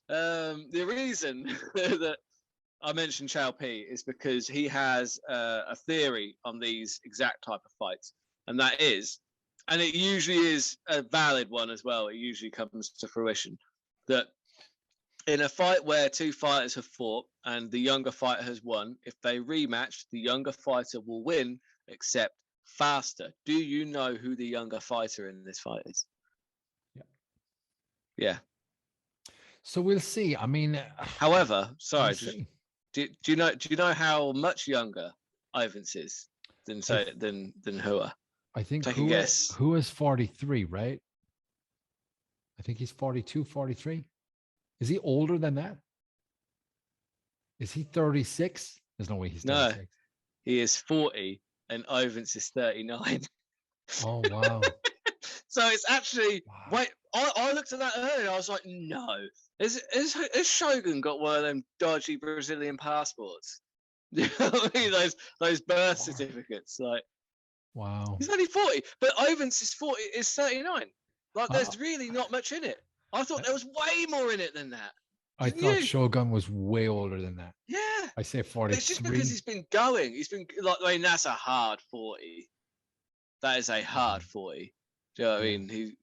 The reason that I mentioned Chael P is because he has a theory on these exact type of fights, and that is, and it usually is a valid one as well, it usually comes to fruition, that in a fight where two fighters have fought and the younger fighter has won, if they rematch, the younger fighter will win, except faster. Do you know who the younger fighter in this fight is? Yeah. So we'll see. I mean, however, sorry, do you know how much younger Ovens is than Hua? I think take a guess. Who is 43, right? I think he's 42, 43. Is he older than that? Is he 36? There's no way he's 36. No, he is 40 and Ovens is 39. Oh, wow. So it's actually, wait, I looked at that earlier. I was like, no. Has Shogun got one of them dodgy Brazilian passports? You know what I mean? Those birth certificates. Like, wow. He's only 40, but Ovens is 39. Like, there's really not much in it. I thought there was way more in it than that. I thought Shogun was way older than that. Yeah. I say 43. It's just because he's been going. He's been like, I mean, that's a hard 40. That is a hard 40. Do you know what I mean?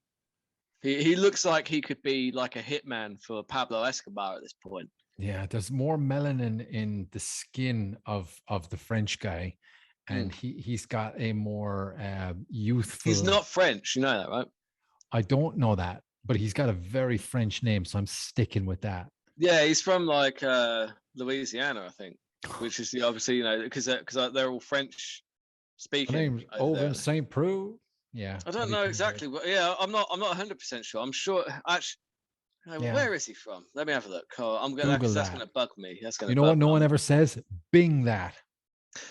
He looks like he could be like a hitman for Pablo Escobar at this point. Yeah, there's more melanin in the skin of the French guy, and he's got a more youthful. He's not French, you know that, right? I don't know that, but he's got a very French name, so I'm sticking with that. Yeah, he's from like Louisiana, I think, which is obviously, you know, because they're all French speaking. My name's Oven St. Preux. Yeah. I don't know exactly what. Yeah, I'm not 100% sure. I'm sure actually. Yeah. Where is he from? Let me have a look. Oh, I'm gonna. Google That's that. gonna bug me. That's gonna. You know bug what? No me. one ever says. Bing that.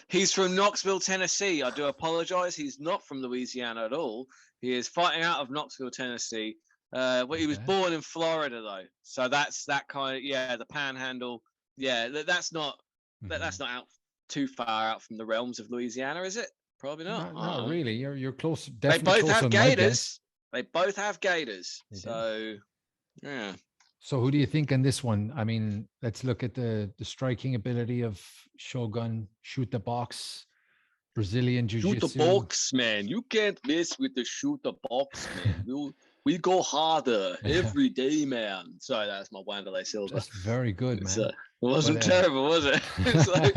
He's from Knoxville, Tennessee. I do apologize. He's not from Louisiana at all. He is fighting out of Knoxville, Tennessee. But he was born in Florida, though. So that's that kind of, the Panhandle. Yeah, that's not that's not out too far out from the realms of Louisiana, is it? Probably not. Not really. You're close. They Definitely both have than my guess. gators. They both have gators. They do. So yeah. So who do you think in this one? I mean, let's look at the striking ability of Shogun. Shoot the box, Brazilian jiujitsu. Shoot the box, man. You can't mess with the shoot the box, man. We go harder every day, man. Sorry, that's my Wanderlei Silva. That's very good, man. It wasn't terrible, was it? It's like,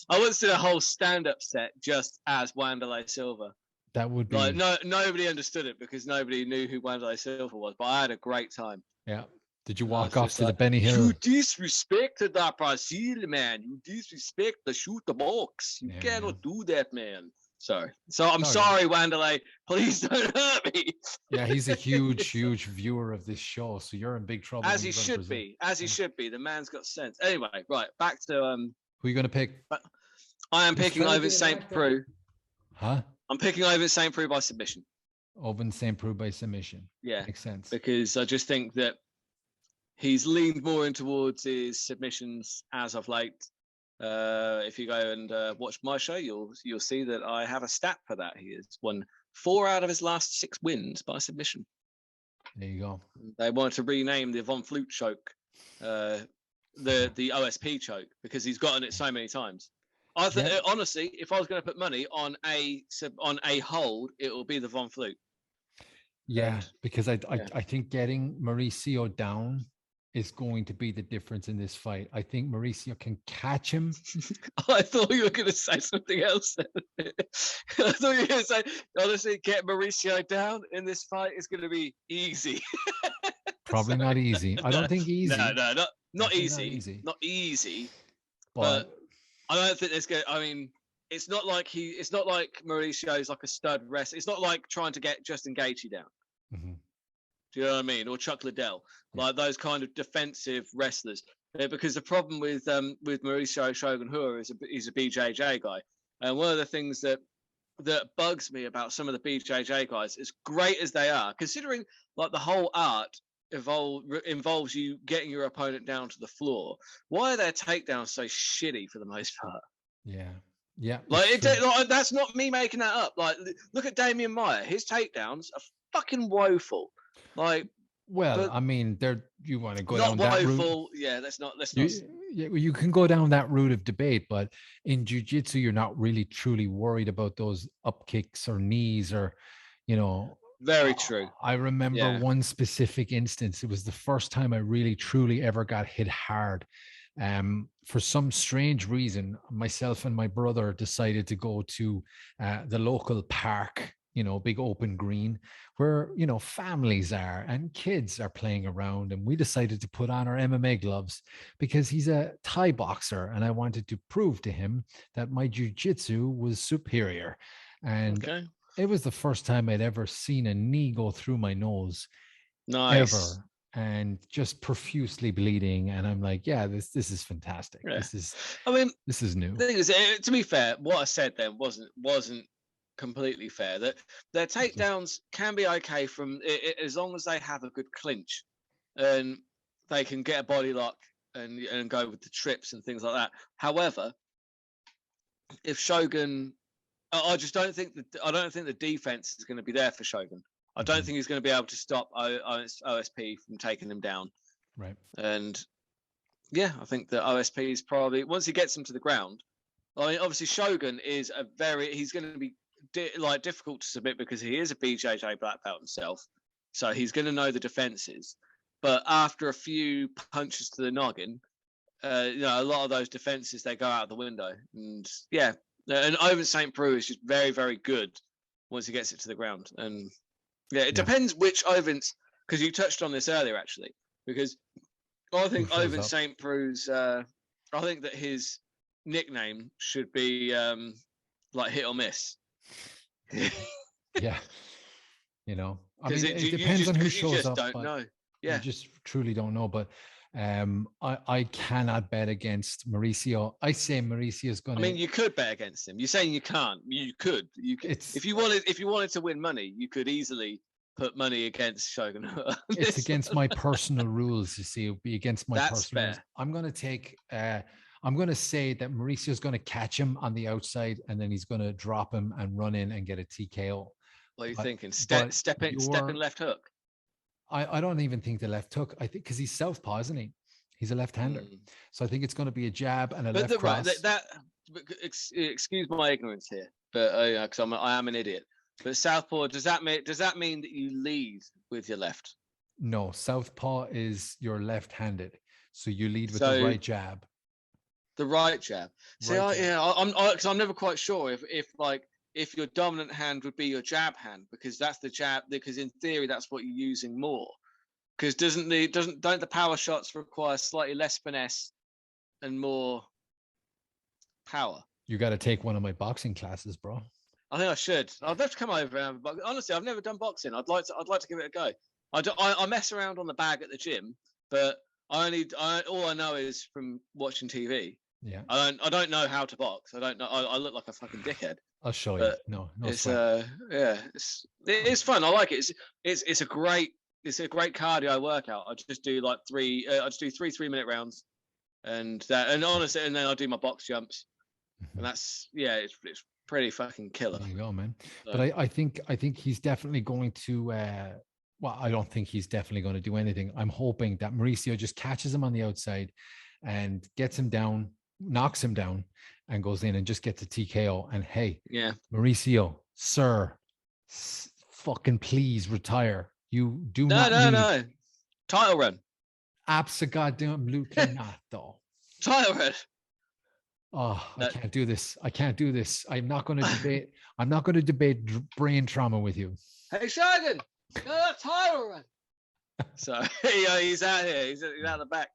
I once did a whole stand-up set just as Wanderlei Silva. That would be like nobody understood it because nobody knew who Wanderlei Silva was, but I had a great time. Yeah. Did you walk off to the Benny Hill? You disrespected the Brazil, man. You disrespect the shoot the box. You cannot do that, man. Sorry. So I'm sorry, Wanderlei. Please don't hurt me. Yeah, he's a huge viewer of this show, so you're in big trouble. As he should be. As he should be. The man's got sense. Anyway, right, back to who are you gonna pick? I am picking Ovince St. Preux. Huh? I'm picking Ovince St. Preux by submission. Ovince St. Preux by submission. Yeah. Makes sense. Because I just think that he's leaned more in towards his submissions as of late. If you go and watch my show, you'll see that I have a stat for that. He has won 4 out of his last 6 wins by submission. There you go. They wanted to rename the Von Flute choke the OSP choke because he's gotten it so many times. I think honestly, if I was going to put money on a hold, it will be the Von Flute. Yeah, because I think getting Mauricio down is going to be the difference in this fight. I think Mauricio can catch him. I thought you were going to say something else. I thought you were going to say, honestly, get Mauricio down in this fight is going to be easy. Probably not easy. I don't think easy. No, not easy. Not easy. But I don't think there's going. I mean, it's not like Mauricio is like a stud wrestler. It's not like trying to get Justin Gaethje down. Mm-hmm. Do you know what I mean? Or Chuck Liddell, like those kind of defensive wrestlers. Because the problem with Mauricio Shogun Rua is he's a BJJ guy, and one of the things that bugs me about some of the BJJ guys, as great as they are, considering like the whole art involves you getting your opponent down to the floor. Why are their takedowns so shitty for the most part? Yeah. Like that's not me making that up. Like, look at Damian Maia. His takedowns are fucking woeful. Like, I mean, you want to go down that route. Yeah, let's not. You can go down that route of debate, but in jiu-jitsu, you're not really truly worried about those up kicks or knees or, Very true. I remember one specific instance. It was the first time I really truly ever got hit hard. For some strange reason, myself and my brother decided to go to the local park, big open green where, families are and kids are playing around. And we decided to put on our MMA gloves because he's a Thai boxer. And I wanted to prove to him that my jiu-jitsu was superior. And it was the first time I'd ever seen a knee go through my nose. Nice. Ever. And just profusely bleeding. And I'm like, this is fantastic. Yeah. This is new. The thing is, to be fair, what I said then wasn't completely fair. That their takedowns can be okay from as long as they have a good clinch and they can get a body lock and go with the trips and things like that. However, if Shogun, I don't think the defense is going to be there for Shogun. I don't think he's going to be able to stop OSP from taking him down. Right. And I think that OSP is probably, once he gets him to the ground, I mean, obviously Shogun is he's going to be difficult to submit because he is a BJJ black belt himself. So he's going to know the defenses. But after a few punches to the noggin, a lot of those defenses, they go out the window. And and Ovince St. Preux is just very, very good once he gets it to the ground. And it depends which Ovince, because you touched on this earlier, actually, because I think Ovince St. Preux's, I think that his nickname should be like hit or miss. Yeah. You know, I Because mean, it depends on who you shows just up, don't but know. you Yeah. just truly don't know. But I cannot bet against Mauricio. I say Mauricio is going I to. mean, you could bet against him. You're saying you can't. You could. You could. It's If you wanted to win money, you could easily put money against Shogun. it's against my personal rules. You see, it would be against my That's personal rules. fair. I'm going to take. I'm going to say that Mauricio is going to catch him on the outside, and then he's going to drop him and run in and get a TKO. What are you But, thinking? but Stepping left hook. I don't even think the left hook. I think because he's southpaw, isn't he? He's a left-hander, so I think it's going to be a jab and a left cross. Excuse my ignorance here, but because I am an idiot. But southpaw, does that mean that you lead with your left? No, southpaw is you're left-handed, so you lead with the right jab. The right jab. See, because I'm never quite sure if your dominant hand would be your jab hand, because that's the jab. Because in theory, that's what you're using more. Because don't the power shots require slightly less finesse and more power? You got to take one of my boxing classes, bro. I think I should. I'd love to come over, but honestly, I've never done boxing. I'd like to give it a go. I mess around on the bag at the gym, but all I know is from watching TV. Yeah. I don't know how to box. I don't know. I look like a fucking dickhead. I'll show you. No it's sweat. it's fun. I like it. It's a great cardio workout. I just do like three 3-minute rounds, and honestly, and then I do my box jumps, and that's it's pretty fucking killer. There you go, man. So, but I think he's definitely going to. Well, I don't think he's definitely going to do anything. I'm hoping that Mauricio just catches him on the outside and gets him down, knocks him down, and goes in and just gets a TKO. And hey, Mauricio, sir, fucking please retire. You do no. Title run. Absolutely not, though. Title run. Oh, I can't do this. I'm not going to debate brain trauma with you. Hey, Shogun, title run. So he's out here. He's out the back.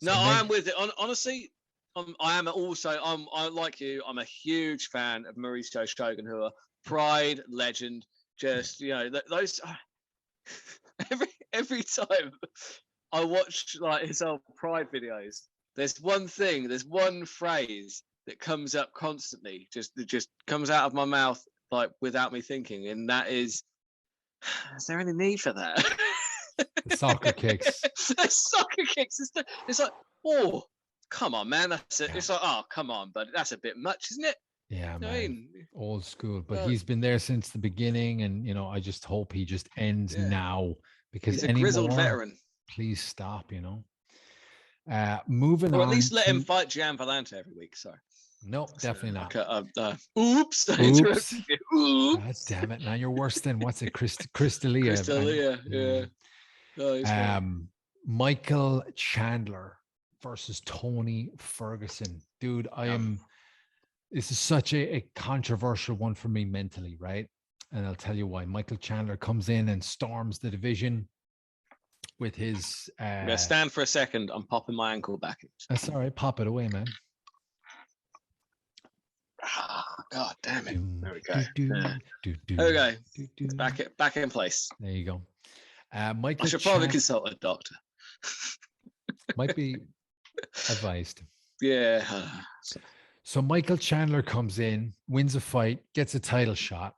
No, I am with it. Honestly, I am also. I like you. I'm a huge fan of Mauricio Shogun, who are pride legend. Just those. Every time I watch like his old pride videos, there's one phrase that comes up constantly, that just comes out of my mouth like without me thinking, and that is there any need for that? The soccer kicks. The soccer kicks. It's like, oh, come on, man. That's it. It's like, oh, come on, but that's a bit much, isn't it? Yeah, man. Old school, but he's been there since the beginning, and I just hope he just ends now, because he's a grizzled veteran. Please stop. Moving on. Or at least let him fight Gian Villante every week. Sorry. No, definitely not. Oops. Oops. God damn it! Now you're worse than what's it, Crystalia? Crystalia, yeah. Michael Chandler versus Tony Ferguson, dude. This is such a controversial one for me mentally, right? And I'll tell you why. Michael Chandler comes in and storms the division with his. I'm gonna stand for a second. I'm popping my ankle back. That's all right. Pop it away, man. God damn it! There we go. There we go. It's back in place. There you go. Michael. I should probably consult a doctor. Might be advised. Yeah. So Michael Chandler comes in, wins a fight, gets a title shot.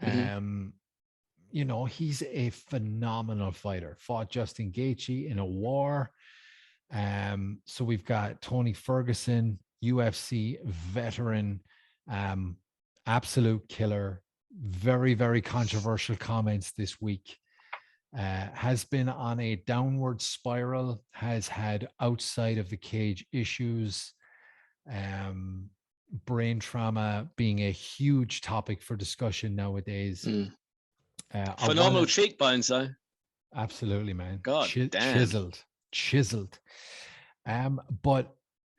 Mm-hmm. He's a phenomenal fighter. Fought Justin Gaethje in a war. So we've got Tony Ferguson, UFC veteran, absolute killer. Very, very controversial comments this week. Has been on a downward spiral, has had outside of the cage issues. Brain trauma being a huge topic for discussion nowadays. Phenomenal cheekbones, though. Absolutely, man. God damn. Chiseled. But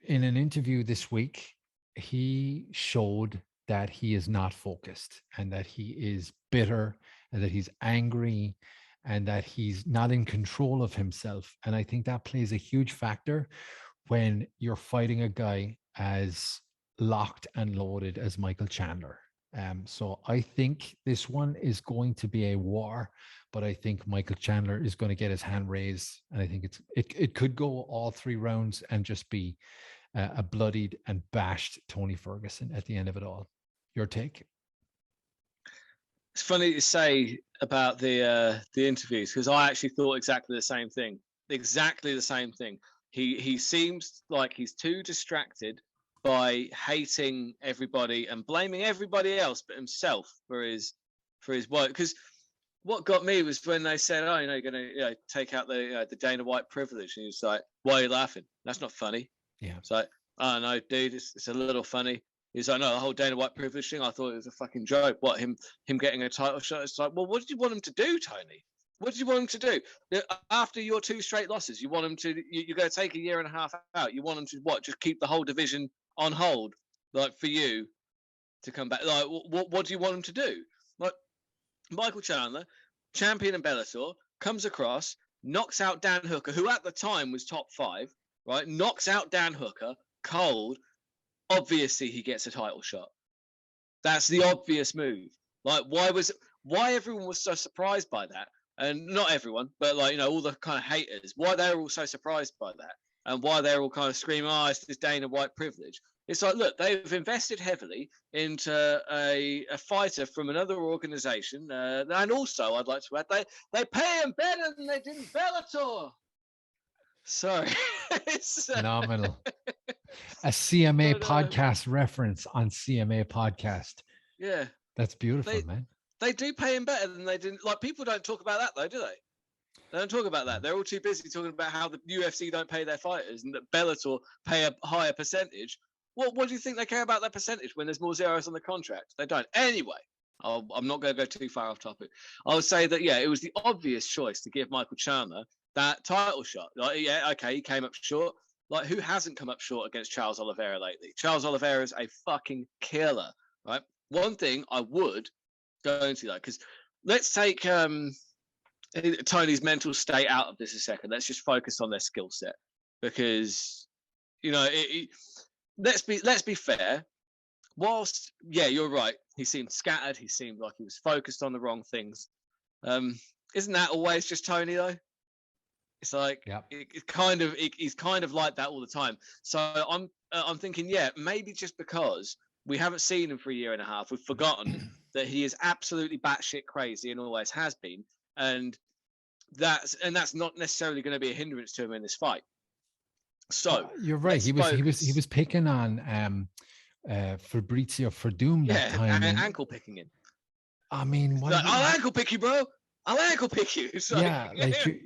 in an interview this week, he showed that he is not focused, and that he is bitter, and that he's angry, and that he's not in control of himself. And I think that plays a huge factor when you're fighting a guy as locked and loaded as Michael Chandler. So I think this one is going to be a war, but I think Michael Chandler is going to get his hand raised, and I think it could go all 3 rounds and just be a bloodied and bashed Tony Ferguson at the end of it all. Your take? It's funny to say about the interviews, because I actually thought exactly the same thing. Exactly the same thing. He seems like he's too distracted by hating everybody and blaming everybody else but himself for his work. Because what got me was when they said, "Oh, you're going to take out the Dana White privilege," and he was like, "Why are you laughing? That's not funny." Yeah. It's like, "Oh no, dude, it's a little funny." He's like, "No, the whole Dana White privilege thing, I thought it was a fucking joke. What, him getting a title shot?" It's like, well, what did you want him to do, Tony? What did you want him to do? After your 2 straight losses, you want him to, you're going to take a year and a half out. You want him to what? Just keep the whole division on hold, like, for you to come back? Like, what do you want him to do? Like, Michael Chandler, champion in Bellator, comes across, knocks out Dan Hooker, who at the time was top 5, right? Knocks out Dan Hooker cold. Obviously, he gets a title shot. That's the obvious move. Like, why everyone was so surprised by that? And not everyone, but like, all the kind of haters, why they were all so surprised by that, and why they're all kind of screaming, "Oh, it's this Dana White privilege." It's like, look, they've invested heavily into a fighter from another organization, and also, I'd like to add, they pay him better than they did in Bellator. Sorry, Phenomenal. A CMA podcast reference on CMA podcast. Yeah, that's beautiful, man. They do pay him better than they didn't. Like, people don't talk about that, though, do they? They don't talk about that. They're all too busy talking about how the UFC don't pay their fighters and that Bellator pay a higher percentage. What do you think they care about that percentage when there's more zeros on the contract? They don't. Anyway, I'm not going to go too far off topic. I would say that, yeah, it was the obvious choice to give Michael Chandler that title shot. Like, yeah, okay, he came up short. Like, who hasn't come up short against Charles Oliveira lately? Charles Oliveira is a fucking killer, right? One thing I would go into that, because let's take Tony's mental state out of this a second. Let's just focus on their skill set, because let's be fair. Whilst, yeah, you're right, he seemed scattered. He seemed like he was focused on the wrong things. Isn't that always just Tony, though? It's like, yep. He's kind of like that all the time. So I'm thinking, yeah, maybe just because we haven't seen him for a year and a half, we've forgotten that he is absolutely batshit crazy and always has been, and that's not necessarily going to be a hindrance to him in this fight. So you're right. He was picking on Fabrizio Verdum that time. Ankle picking him. I mean, I'll ankle pick you, bro. I'll ankle pick you.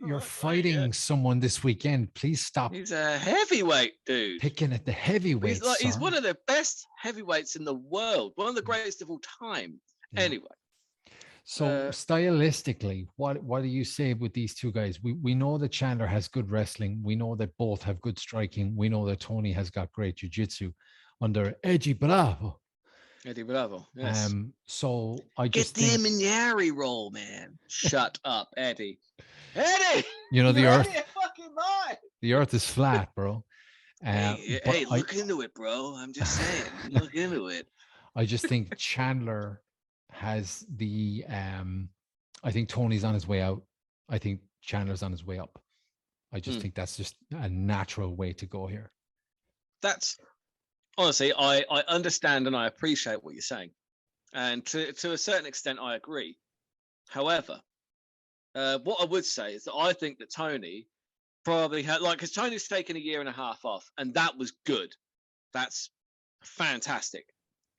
You're fighting someone this weekend. Please stop. He's a heavyweight dude. Picking at the heavyweight. He's one of the best heavyweights in the world. One of the greatest of all time. Yeah. Anyway. So stylistically, what do you say with these two guys? We know that Chandler has good wrestling. We know that both have good striking. We know that Tony has got great jiu-jitsu under Eddie Bravo. Eddie Bravo, yes. So I just get the Mignari roll, man. Shut up, Eddie. Eddie! The earth is flat, bro. Hey, look into it, bro. I'm just saying, look into it. I just think Chandler has the I think Tony's on his way out. I think Chandler's on his way up. I just think that's just a natural way to go here. That's honestly, I understand and I appreciate what you're saying, and to a certain extent I agree. However, what I would say is that I think that Tony probably had, because Tony's taken a year and a half off, and that was good. That's fantastic.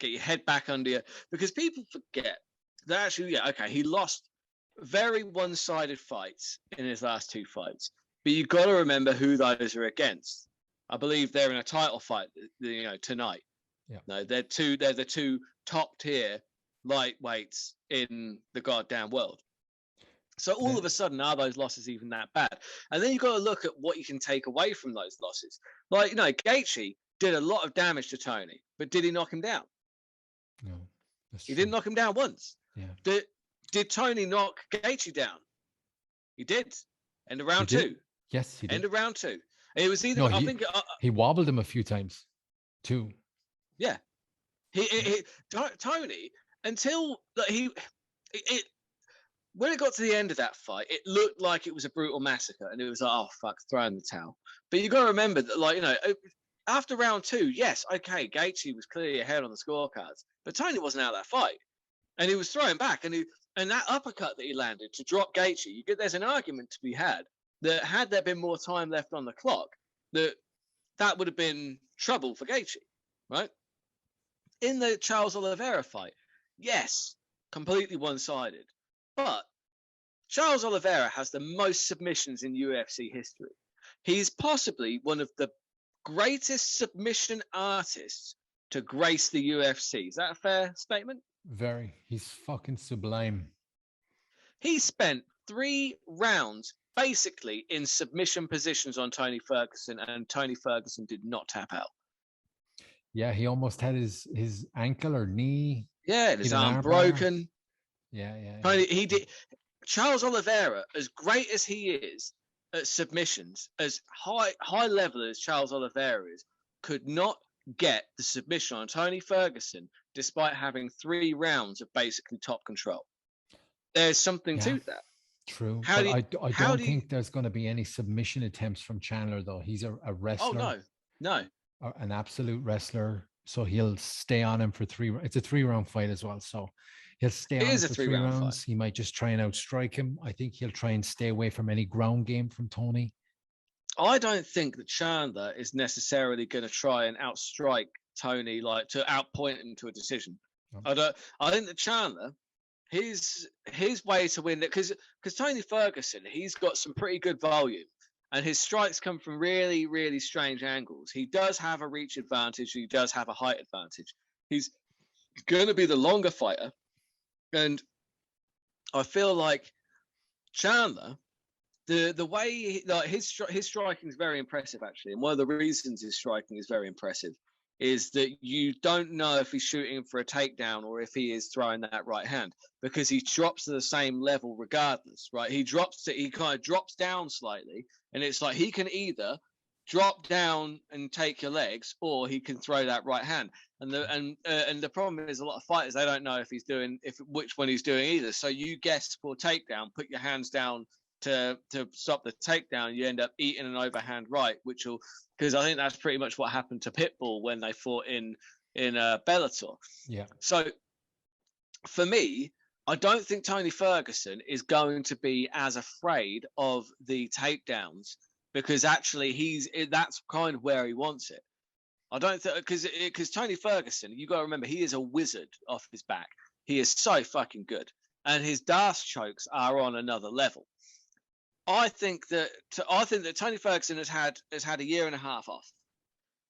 Get your head back under you, because people forget that actually, he lost very one-sided fights in his last 2 fights, but you've got to remember who those are against. I believe they're in a title fight, tonight. Yeah. No, they're the 2 top tier lightweights in the goddamn world. So all of a sudden, are those losses even that bad? And then you've got to look at what you can take away from those losses. Like, Gaethje did a lot of damage to Tony, but did he knock him down? No, he didn't knock him down once. Yeah. Did Tony knock Gaethje down? He did. End of round 2. Yes, he did. End of round 2. It was either. I think he wobbled him a few times, too. Yeah. Tony until when it got to the end of that fight, it looked like it was a brutal massacre, and it was like, oh fuck, throw in the towel. But you got to remember that, like, you know, after round 2, yes, okay, Gaethje was clearly ahead on the scorecards, but Tony wasn't out of that fight, and he was throwing back, and that uppercut that he landed to drop Gaethje, there's an argument to be had that had there been more time left on the clock, that would have been trouble for Gaethje, right? In the Charles Oliveira fight, yes, completely one-sided. But Charles Oliveira has the most submissions in UFC history. He's possibly one of the greatest submission artists to grace the UFC. Is that a fair statement? Very. He's fucking sublime. He spent 3 rounds basically in submission positions on Tony Ferguson, and Tony Ferguson did not tap out. Yeah, he almost had his ankle or knee. Yeah, his arm broken. Yeah. He did. Charles Oliveira, as great as he is at submissions, as high level as Charles Oliveira is, could not get the submission on Tony Ferguson despite having 3 rounds of basically top control. There's something to that. True. I don't think there's going to be any submission attempts from Chandler, though. He's a wrestler. Oh, no. An absolute wrestler. So he'll stay on him for 3. It's a 3-round fight as well. So he'll stay on him for 3 rounds. Fight. He might just try and outstrike him. I think he'll try and stay away from any ground game from Tony. I don't think that Chandler is necessarily going to try and outstrike Tony, like to outpoint him to a decision. No. I think that Chandler, his way to win it, because Tony Ferguson, he's got some pretty good volume, and his strikes come from really, really strange angles. He does have a reach advantage. He does have a height advantage. He's going to be the longer fighter, and I feel like Chandler, the way his striking is very impressive, actually, and one of the reasons his striking is very impressive is that you don't know if he's shooting for a takedown or if he is throwing that right hand, because he drops to the same level regardless, right? He kind of drops down slightly, and it's like he can either drop down and take your legs, or he can throw that right hand. And the problem is, a lot of fighters, they don't know which one he's doing either. So you guess for takedown, put your hands down to stop the takedown, you end up eating an overhand right, because I think that's pretty much what happened to Pitbull when they fought in Bellator. Yeah. So for me, I don't think Tony Ferguson is going to be as afraid of the takedowns, because actually that's kind of where he wants it. I don't think, because Tony Ferguson, you got to remember, he is a wizard off his back. He is so fucking good, and his Darce chokes are on another level. I think that Tony Ferguson has had a year and a half off,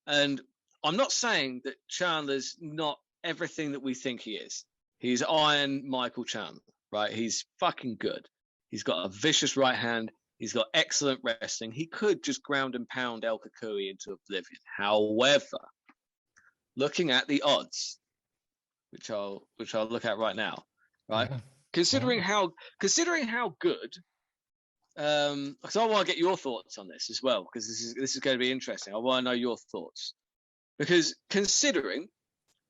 and I'm not saying that Chandler's not everything that we think he is. He's Iron Michael Chandler, right? He's fucking good. He's got a vicious right hand. He's got excellent wrestling. He could just ground and pound El Kukui into oblivion. However, looking at the odds, which I'll look at right now, right? Yeah. Considering how good. Because I want to get your thoughts on this as well, because this is going to be interesting. I want to know your thoughts, because considering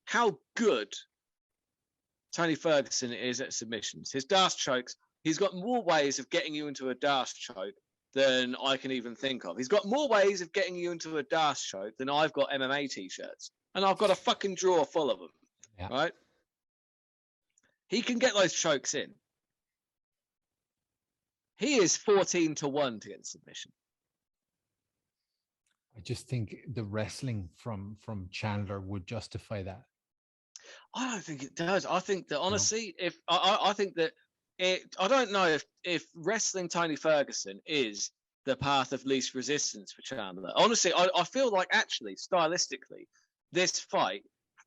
how good Tony Ferguson is at submissions, his Darce chokes, he's got more ways of getting you into a Darce choke than I can even think of. He's got more ways of getting you into a Darce choke than I've got MMA t-shirts, and I've got a fucking drawer full of them. Yeah. Right? He can get those chokes in. He is 14-1 to get the submission. I just think the wrestling from Chandler would justify that. I don't think it does. I think that honestly, I think that I don't know if wrestling Tony Ferguson is the path of least resistance for Chandler. Honestly, I feel like actually stylistically, this fight,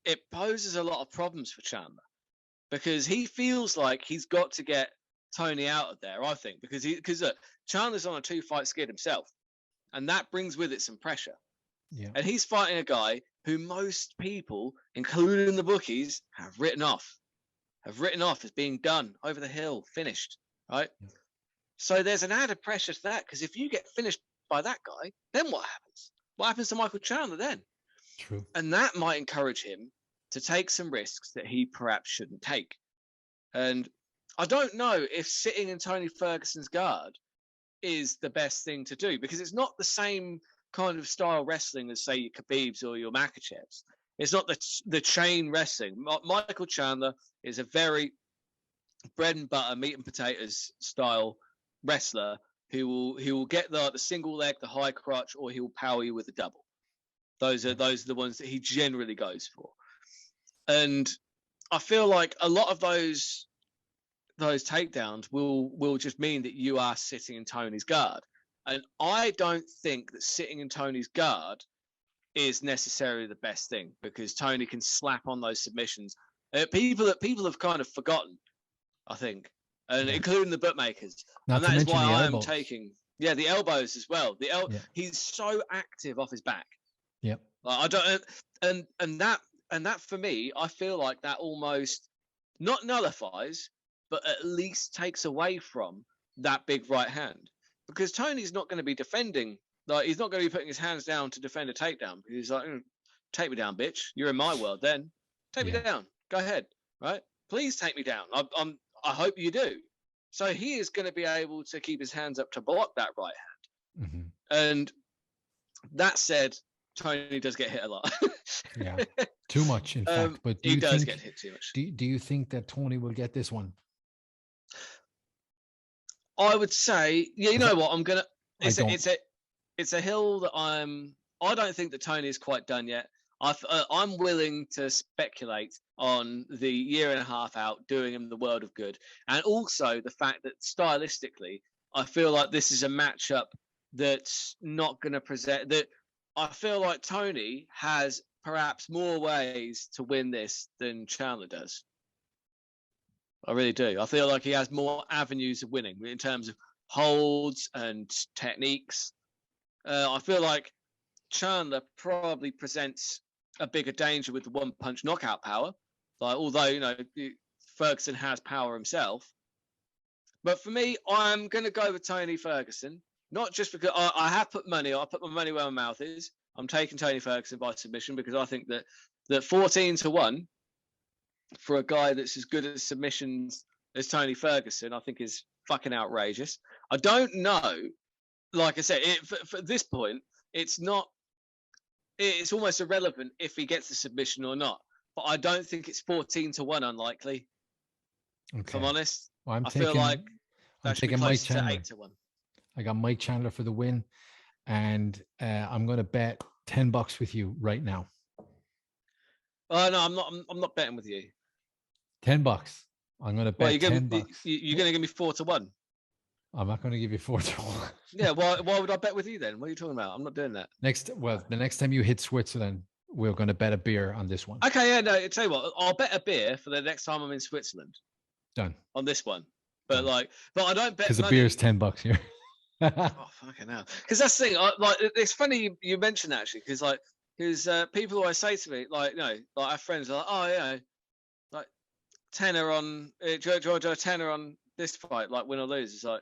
it poses a lot of problems for Chandler, because he feels like he's got to get Tony out of there, I think, because look, Chandler's on a 2-fight skid himself, and that brings with it some pressure. Yeah. And he's fighting a guy who most people, including the bookies, have written off as being done, over the hill, finished, right? Yeah. So there's an added pressure to that, because if you get finished by that guy, then what happens? What happens to Michael Chandler then? True. And that might encourage him to take some risks that he perhaps shouldn't take. And I don't know if sitting in Tony Ferguson's guard is the best thing to do, because it's not the same kind of style wrestling as, say, your Khabibs or your Makhachevs. It's not the chain wrestling. Michael Chandler is a very bread and butter, meat and potatoes style wrestler who will get the single leg, the high crotch, or he'll power you with a double. Those are the ones that he generally goes for. And I feel like a lot of those takedowns will just mean that you are sitting in Tony's guard. And I don't think that sitting in Tony's guard is necessarily the best thing, because Tony can slap on those submissions. People have kind of forgotten, I think, and including the bookmakers. Not and that is why I am elbows. taking the elbows as well. He's so active off his back. Yep. Like, I don't, and that for me, I feel like that almost not nullifies, but at least takes away from that big right hand, because Tony's not going to be defending. Like, he's not going to be putting his hands down to defend a takedown. He's like, take me down, bitch. You're in my world then. Take me down. Go ahead. Right? Please take me down. I hope you do. So he is going to be able to keep his hands up to block that right hand. Mm-hmm. And that said, Tony does get hit a lot. Yeah. Too much, in fact. But he does get hit too much. Do you think that Tony will get this one? I would say, you know what? It's a hill that I don't think that Tony is quite done yet. I'm willing to speculate on the year and a half out doing him the world of good. And also the fact that stylistically, I feel like this is a matchup that's not going to present that. I feel like Tony has perhaps more ways to win this than Chandler does. I really do. I feel like he has more avenues of winning in terms of holds and techniques. I feel like Chandler probably presents a bigger danger with the one-punch knockout power. Like, although, Ferguson has power himself. But for me, I'm going to go with Tony Ferguson. Not just because I have put money. I put my money where my mouth is. I'm taking Tony Ferguson by submission, because I think that 14-1 for a guy that's as good at submissions as Tony Ferguson, I think is fucking outrageous. I don't know. Like I said, for this point, it's almost irrelevant if he gets the submission or not. But I don't think it's 14-1 unlikely. Okay. If I'm honest, well, I feel like I'm taking Mike Chandler. 8-1. I got Mike Chandler for the win, and I'm going to bet $10 with you right now. Oh no, I'm not betting with you. $10. I'm going to bet $10. You're going to give me 4-1. I'm not going to give you 4-1. Yeah, why would I bet with you then? What are you talking about? I'm not doing that. The next time you hit Switzerland, we're going to bet a beer on this one. Okay, yeah, no, tell you what, I'll bet a beer for the next time I'm in Switzerland. Done. On this one. But I don't bet because the beer is $10 here. Oh, fucking hell. Because that's the thing, it's funny you mentioned that, actually, because people always say to me, our friends are like, oh yeah, like tenner on Georgia, tenner on this fight, like win or lose. It's like,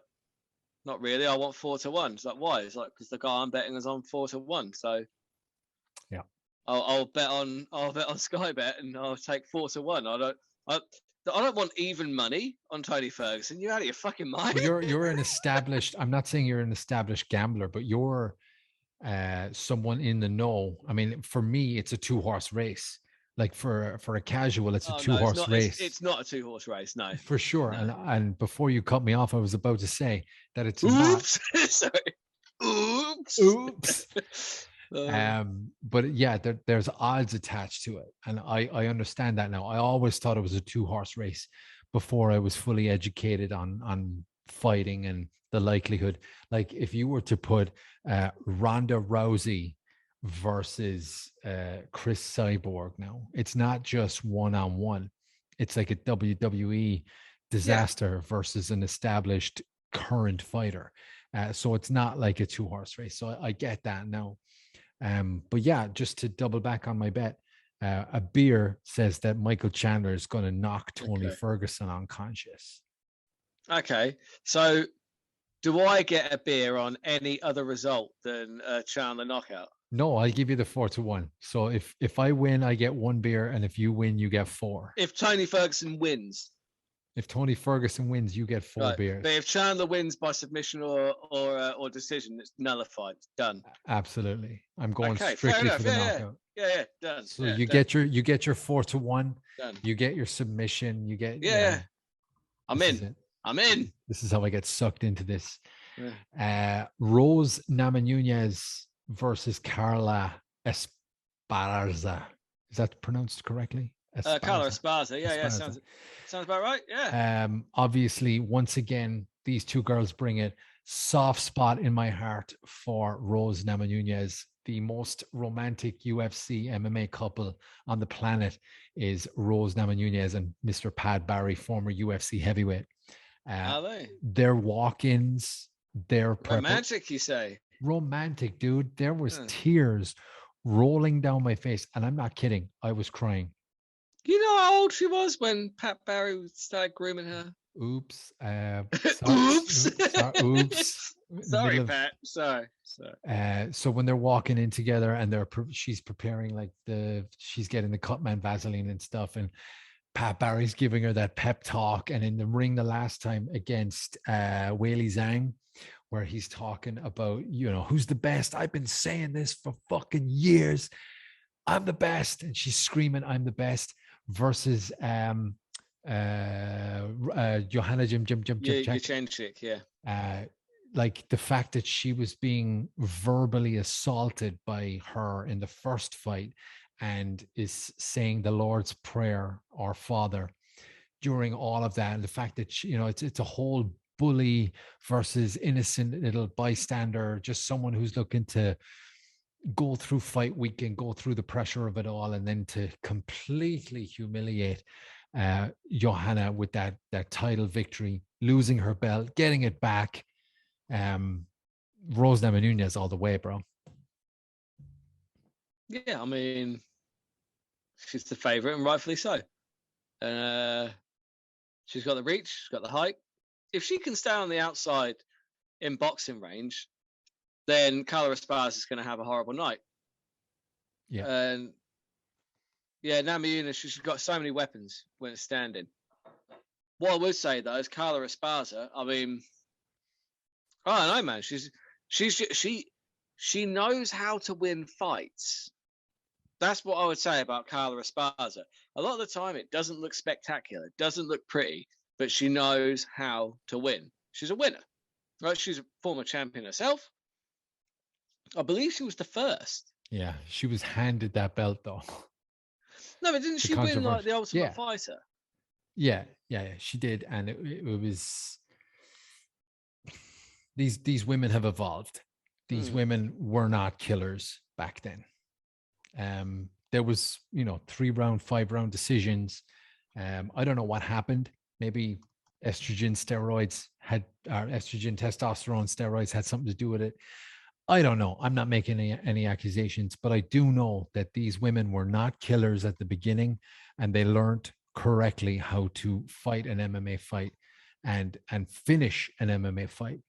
not really. I want 4-1. It's like, why? It's like, because the guy I'm betting is on 4-1. So yeah, I'll bet on Sky Bet, and I'll take 4-1. I don't want even money on Tony Ferguson. You're out of your fucking mind. Well, you're an established. I'm not saying you're an established gambler, but you're someone in the know. I mean, for me, it's a 2-horse race. Like for a casual, it's a 2-horse race. It's not a 2-horse race, no. For sure. No. And before you cut me off, I was about to say that it's Oops. not. Sorry. Oops. But yeah, there's odds attached to it, and I understand that now. I always thought it was a 2-horse race before I was fully educated on fighting and the likelihood. Like, if you were to put Ronda Rousey versus Chris Cyborg, now it's not just 1-on-1. It's like a WWE disaster versus an established current fighter. So it's not like a 2-horse race. So I get that now. But yeah, just to double back on my bet, a beer says that Michael Chandler is going to knock Tony Ferguson unconscious. Okay, so do I get a beer on any other result than Chandler knockout? No, I'll give you the 4-1. So if I win, I get 1 beer, and if you win, you get 4. If Tony Ferguson wins, If Tony Ferguson wins, you get 4 right? beers. But if Chandler wins by submission or decision, it's nullified. Done. Absolutely. I'm going Okay, strictly fair for the enough. knockout. Yeah. Done. So Yeah, you done. get your 4-1. Done. You get your submission. You get Yeah. I'm this is in. it. I'm in. This is how I get sucked into this. Yeah. Rose Namajunas versus Carla Esparza. Is that pronounced correctly? Carla Esparza. Yeah, Esparza. sounds about right. Yeah. Obviously, once again, these two girls bring it. Soft spot in my heart for Rose Namajunas. The most romantic UFC MMA couple on the planet is Rose Namajunas and Mr. Pat Barry, former UFC heavyweight. Are they? Their walk-ins, their romantic, you say? Romantic, dude. There was tears rolling down my face, and I'm not kidding. I was crying. You know how old she was when Pat Barry started grooming her? Oops. Oops. Oops. Sorry, Pat. Sorry. So when they're walking in together and she's preparing she's getting the Cutman Vaseline and stuff, and Pat Barry's giving her that pep talk, and in the ring the last time against Weili Zhang, where he's talking about, who's the best? I've been saying this for fucking years. I'm the best. And she's screaming, I'm the best, versus Johanna Jim Jędrzejczyk, yeah. Like the fact that she was being verbally assaulted by her in the first fight and is saying the Lord's Prayer, our Father, during all of that, and the fact that it's a whole bully versus innocent little bystander, just someone who's looking to go through fight week and go through the pressure of it all, and then to completely humiliate Johanna with that title victory, losing her belt, getting it back. Rose Namajunas all the way, bro. Yeah, I mean, she's the favorite, and rightfully so. She's got the reach, she's got the height. If she can stay on the outside in boxing range, then Carla Esparza is going to have a horrible night. Yeah. And Namajunas, she's got so many weapons when it's standing. What I would say though is Carla Esparza, I mean, I don't know, man. She knows how to win fights. That's what I would say about Carla Esparza. A lot of the time, it doesn't look spectacular, it doesn't look pretty, but she knows how to win. She's a winner, right? She's a former champion herself. I believe she was the first. Yeah, she was handed that belt though. No, but didn't she win like the Ultimate Fighter? Yeah, she did, and it was. These women have evolved. These women were not killers back then. There was 3-round, 5-round decisions. I don't know what happened. Maybe estrogen testosterone steroids had something to do with it. I don't know. I'm not making any accusations, but I do know that these women were not killers at the beginning, and they learned correctly how to fight an MMA fight and finish an MMA fight.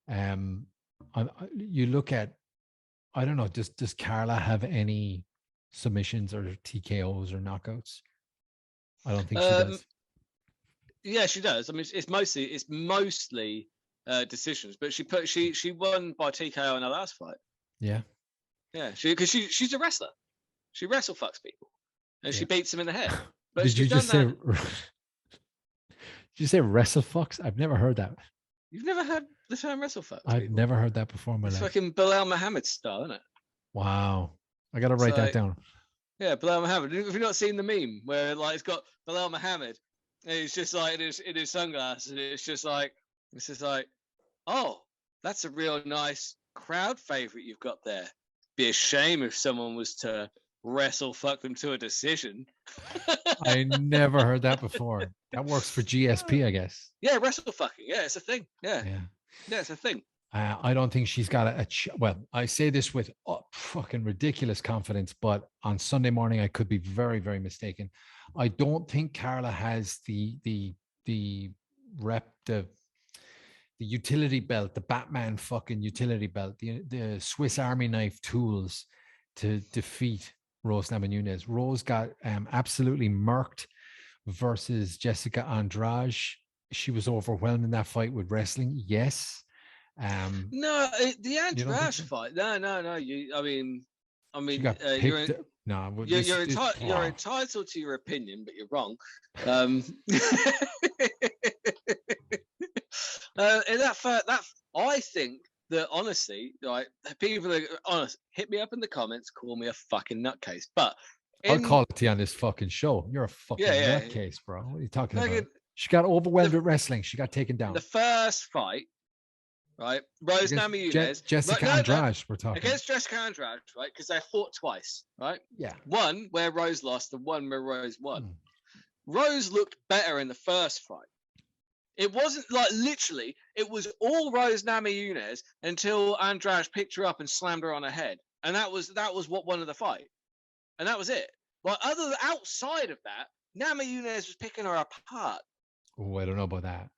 You look at, I don't know, does Carla have any submissions or TKOs or knockouts? I don't think she does. Yeah, she does. I mean, it's mostly decisions, but she won by TKO in her last fight. Yeah, because she's a wrestler. She wrestle fucks people, and she beats them in the head. But did you just say? Did you say wrestle fucks? I've never heard that. You've never heard the term wrestle fucks? I've never heard that before in my life. It's fucking Bilal Muhammad style, isn't it? Wow, I gotta write that down. Yeah, Bilal Muhammad. Have you not seen the meme where like it's got Bilal Muhammad and it's just like in his sunglasses, and it's just like, oh, that's a real nice crowd favorite you've got there. Be a shame if someone was to wrestle fuck them to a decision. I never heard that before. That works for GSP, I guess. Yeah, wrestle fucking. Yeah, it's a thing. Yeah, it's a thing. I don't think she's got well, I say this with fucking ridiculous confidence, but on Sunday morning I could be very, very mistaken. I don't think Carla has the the utility belt, the Batman fucking utility belt, the Swiss Army knife tools to defeat Rose Namajunas. Rose got absolutely murked versus Jessica Andrade. She was overwhelmed in that fight with wrestling. Yes. No, the Andrade so? fight. No. I mean, you're you're entitled to your opinion, but you're wrong. In that I think that honestly, like, people are honest. Hit me up in the comments. Call me a fucking nutcase. But I'll call it to you on this fucking show. You're a fucking nutcase, bro. What are you talking about? She got overwhelmed with wrestling. She got taken down. The first fight, right? Rose Namajunas, Jessica Andrade. We're talking against Jessica Andrade, right? Because they fought twice, right? Yeah. One where Rose lost, and one where Rose won. Rose looked better in the first fight. It wasn't like literally. It was all Rose Namajunas until Andrade picked her up and slammed her on her head, and that was what won of the fight, and that was it. Like outside of that, Namajunas was picking her apart. Oh, I don't know about that.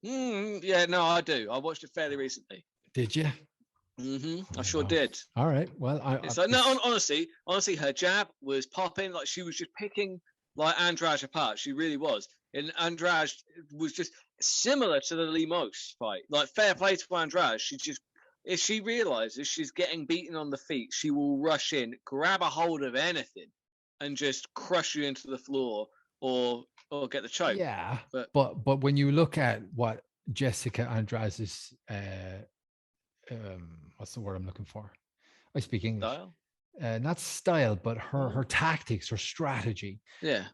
Yeah, no, I do. I watched it fairly recently. Did you? I sure did. All right. Well, honestly, her jab was popping. Like she was just picking like Andrade apart. She really was. And Andrade was just similar to the Lemos fight. Like fair play to Andrade. If she realizes she's getting beaten on the feet, she will rush in, grab a hold of anything, and just crush you into the floor or get the choke. Yeah, but when you look at what Jessica Andrade's what's the word I'm looking for? I speak English. Style? Not style, but her tactics, her strategy. Yeah.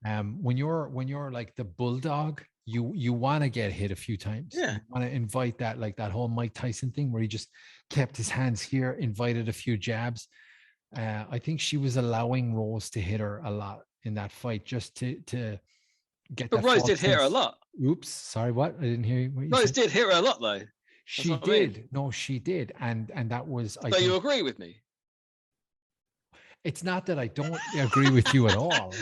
When you're like the bulldog, you want to get hit a few times. Yeah. You want to invite that, like that whole Mike Tyson thing where he just kept his hands here, invited a few jabs. I think she was allowing Rose to hit her a lot in that fight, just to get. But Rose did hit her a lot. Oops, sorry, what? I didn't hear you. Rose did hit her a lot, though. She did. No, she did, and that was. So you agree with me? It's not that I don't agree with you at all.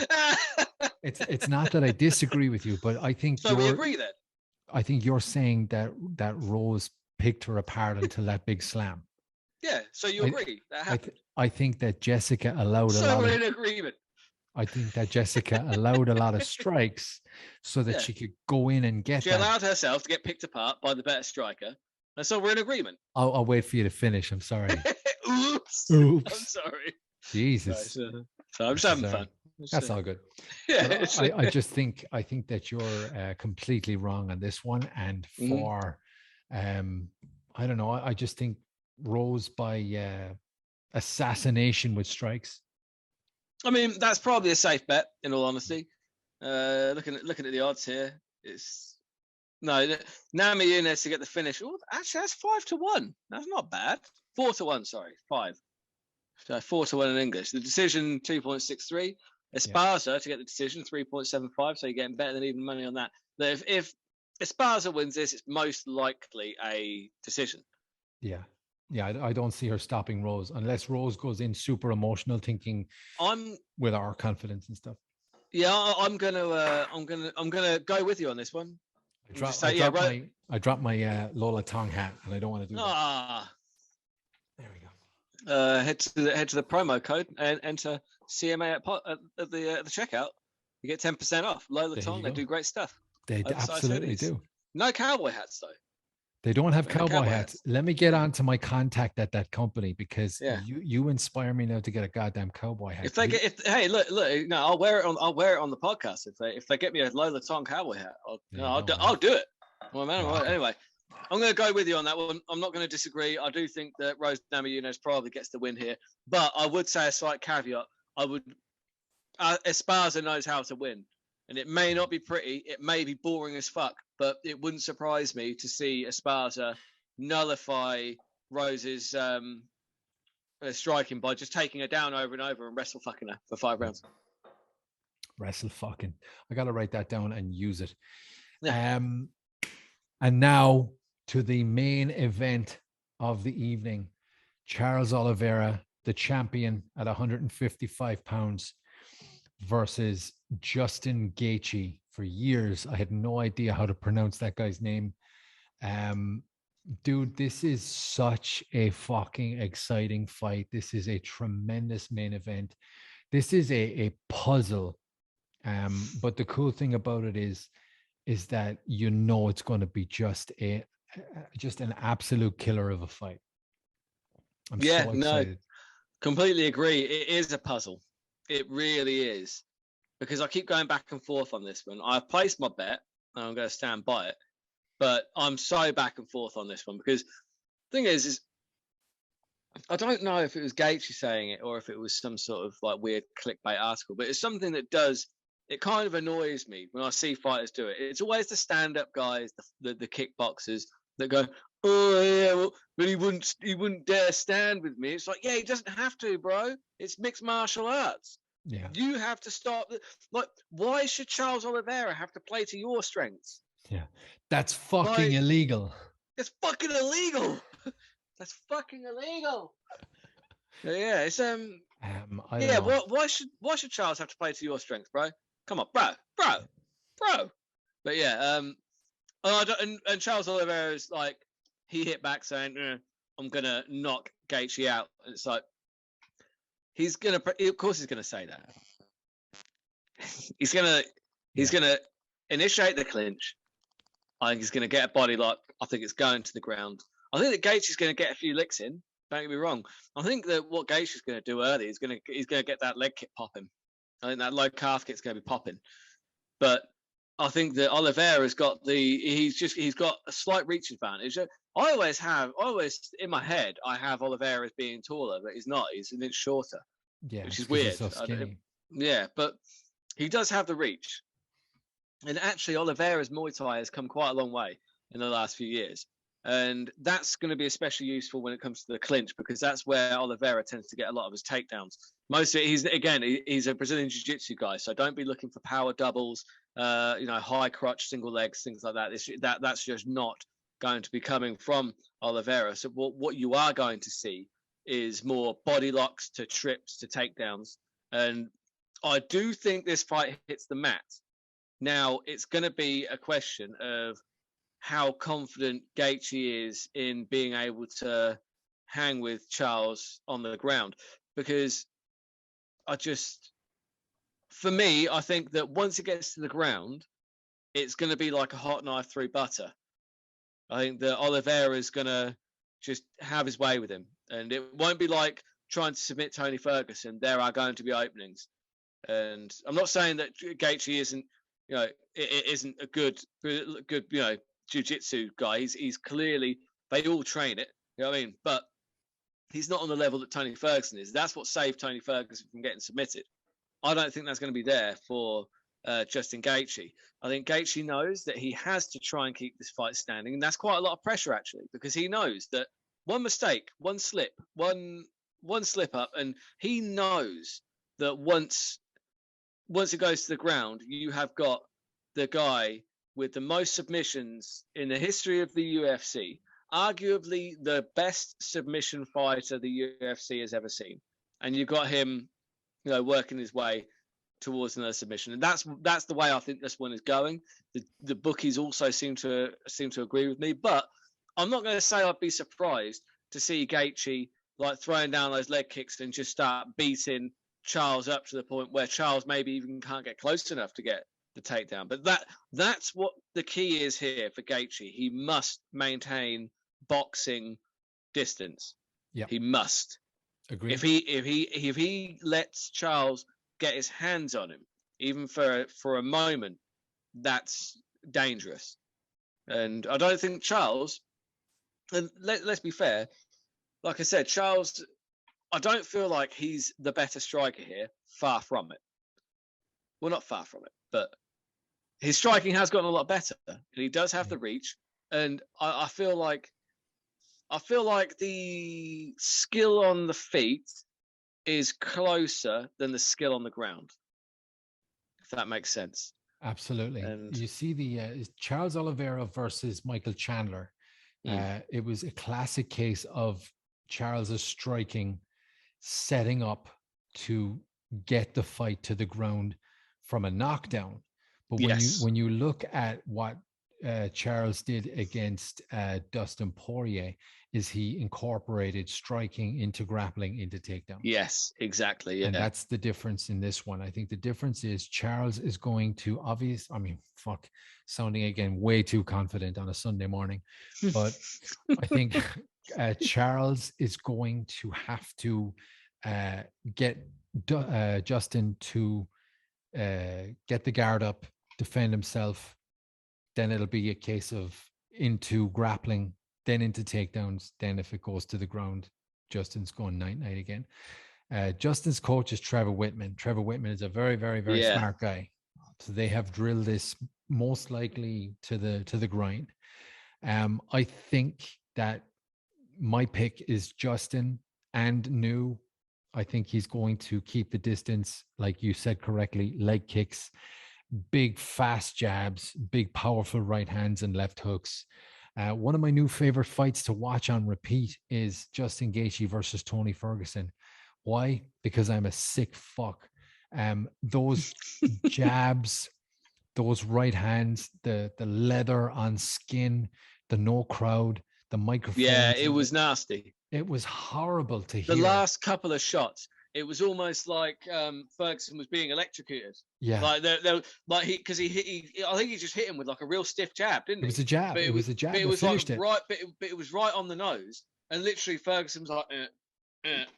It's not that I disagree with you, but I think. So we agree then. I think you're saying that Rose picked her apart until that big slam. Yeah. So you agree that happened. I think that Jessica allowed a lot. So we're in agreement. I think that Jessica allowed a lot of strikes so that she could go in and get. She allowed herself to get picked apart by the better striker, and so we're in agreement. I'll wait for you to finish. I'm sorry. Oops. I'm sorry. Jesus. So I'm just having fun. That's all good. Yeah. I think that you're completely wrong on this one, and for I don't know. I just think Rose by assassination with strikes. I mean, that's probably a safe bet, in all honesty. Looking at the odds here, it's Namajunas to get the finish. Oh, actually, that's 5-1. That's not bad. 4-1. Sorry, 5. So 4-1 in English. The decision 2.63. Esparza to get the decision 3.75. So you're getting better than even money on that. But if Esparza wins this, it's most likely a decision. Yeah. Yeah, I don't see her stopping Rose unless Rose goes in super emotional, thinking with our confidence and stuff. Yeah, I'm gonna go with you on this one. I dropped my Lola Tong hat, and I don't want to do that. There we go. Head to the promo code and enter CMA at the checkout. You get 10% off. Lola Tong, they do great stuff. They absolutely do. No cowboy hats though. They don't have cowboy hats. Let me get on to my contact at that company, because you inspire me now to get a goddamn cowboy hat. Hey, look, no, I'll wear it on the podcast if they get me a Lola Tong cowboy hat. I'll do it. Well, man, anyway, I'm going to go with you on that one. I'm not going to disagree. I do think that Rose Namajunas probably gets the win here, but I would say a slight caveat. Esparza knows how to win. And it may not be pretty, it may be boring as fuck, but it wouldn't surprise me to see Esparza nullify Rose's striking by just taking her down over and over and wrestle fucking her for 5 rounds. Wrestle fucking. I got to write that down and use it. Yeah. And now to the main event of the evening. Charles Oliveira, the champion at 155 pounds, versus Justin Gaethje. For years, I had no idea how to pronounce that guy's name. Dude, this is such a fucking exciting fight. This is a tremendous main event. This is a puzzle. But the cool thing about it is that you know it's going to be just an absolute killer of a fight. I'm Yeah, so no, excited. completely agree. It is a puzzle. It really is. Because I keep going back and forth on this one. I've placed my bet and I'm going to stand by it. But I'm so back and forth on this one because the thing is I don't know if it was Gaethje saying it or if it was some sort of like weird clickbait article, but it's something that does. It kind of annoys me when I see fighters do it. It's always the stand-up guys, the kickboxers that go, "Oh yeah, well, but he wouldn't dare stand with me." It's like, yeah, he doesn't have to, bro. It's mixed martial arts. Yeah. You have to stop. Like, why should Charles Oliveira have to play to your strengths? Yeah. That's fucking Like, illegal. it's fucking illegal. That's fucking illegal. Yeah, it's I don't yeah. know. Why should Charles have to play to your strengths, bro? Come on, bro. But yeah, and Charles Oliveira is like, he hit back saying, "I'm gonna knock Gaethje out," and it's like of course he's gonna say that. He's gonna initiate the clinch. I think he's gonna get a body lock. I think it's going to the ground. I think that Gaethje's gonna get a few licks in. Don't get me wrong. I think that what Gaethje's gonna do early is he's gonna get that leg kick popping. I think that low calf kick's gonna be popping. But I think that Oliveira's got he's got a slight reach advantage. I always in my head I have Oliveira as being taller, but he's not. He's an inch shorter, Yeah, which it's is because he's weird. so skinny. Yeah, but he does have the reach. And actually, Oliveira's Muay Thai has come quite a long way in the last few years. And that's going to be especially useful when it comes to the clinch, because that's where Oliveira tends to get a lot of his takedowns. Most of it, he's a Brazilian jiu-jitsu guy, so don't be looking for power doubles, high crotch, single legs, things like that. That's just not going to be coming from Oliveira. So what you are going to see is more body locks to trips to takedowns. And I do think this fight hits the mat. Now, it's going to be a question of how confident Gaethje is in being able to hang with Charles on the ground, because for me, I think that once it gets to the ground, it's going to be like a hot knife through butter. I think that Oliveira is going to just have his way with him, and it won't be like trying to submit Tony Ferguson. There are going to be openings, and I'm not saying that Gaethje isn't, it isn't a good, jiu-jitsu guy. He's clearly, they all train it, you know what I mean? But he's not on the level that Tony Ferguson is. That's what saved Tony Ferguson from getting submitted. I don't think that's going to be there for Justin Gaethje. I think Gaethje knows that he has to try and keep this fight standing, and that's quite a lot of pressure, actually, because he knows that one mistake, one slip, one slip up, and he knows that once it goes to the ground, you have got the guy with the most submissions in the history of the UFC, arguably the best submission fighter the UFC has ever seen, and you've got him, working his way towards another submission, and that's the way I think this one is going. The bookies also seem to agree with me, but I'm not going to say I'd be surprised to see Gaethje like throwing down those leg kicks and just start beating Charles up to the point where Charles maybe even can't get close enough to get the takedown. But that's what the key is here for Gaethje. He must maintain boxing distance. Yeah, he must. agree. If he lets Charles get his hands on him, even for a moment, that's dangerous. And I don't think Charles, and let's be fair, like I said, Charles, I don't feel like he's the better striker here. Far from it. Well, not far from it, but his striking has gotten a lot better, and he does have the reach. And I feel like the skill on the feet is closer than the skill on the ground, if that makes sense. Absolutely. And You see the Charles Oliveira versus Michael Chandler. It was a classic case of Charles's striking setting up to get the fight to the ground from a knockdown. But yes, when you look at what Charles did against Dustin Poirier is he incorporated striking into grappling into takedowns. Yes, exactly. Yeah. And that's the difference in this one. I think the difference is Charles is going to sounding again way too confident on a Sunday morning. But I think Charles is going to have to get Justin to get the guard up, defend himself. Then it'll be a case of into grappling, then into takedowns. Then if it goes to the ground, Justin's going night again. Justin's coach is Trevor Whitman. Trevor Whitman is a very, very, very smart guy. So they have drilled this most likely to the grind. I think that my pick is Justin and New. I think he's going to keep the distance, like you said correctly, leg kicks, big fast jabs, big powerful right hands and left hooks. One of my new favorite fights to watch on repeat is Justin Gaethje versus Tony Ferguson. Why? Because I'm a sick fuck. Those jabs, those right hands, the leather on skin, the no crowd, the microphone. Yeah, it was nasty. It was horrible to hear. The last couple of shots, it was almost like Ferguson was being electrocuted. Yeah, like because he I think he just hit him with like a real stiff jab, didn't he? It was a jab. It was a jab. But it was like right, but it was right on the nose, and literally Ferguson was like,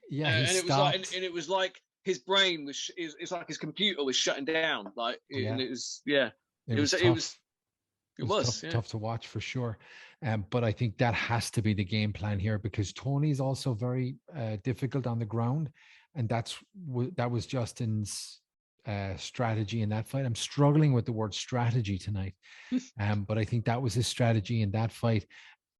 yeah, and it was like, and it was like his brain was, it's like his computer was shutting down, like, and it was, it was tough to watch for sure. But I think that has to be the game plan here because Tony's also very difficult on the ground, and that was Justin's strategy in that fight. I'm struggling with the word strategy tonight, but I think that was his strategy in that fight,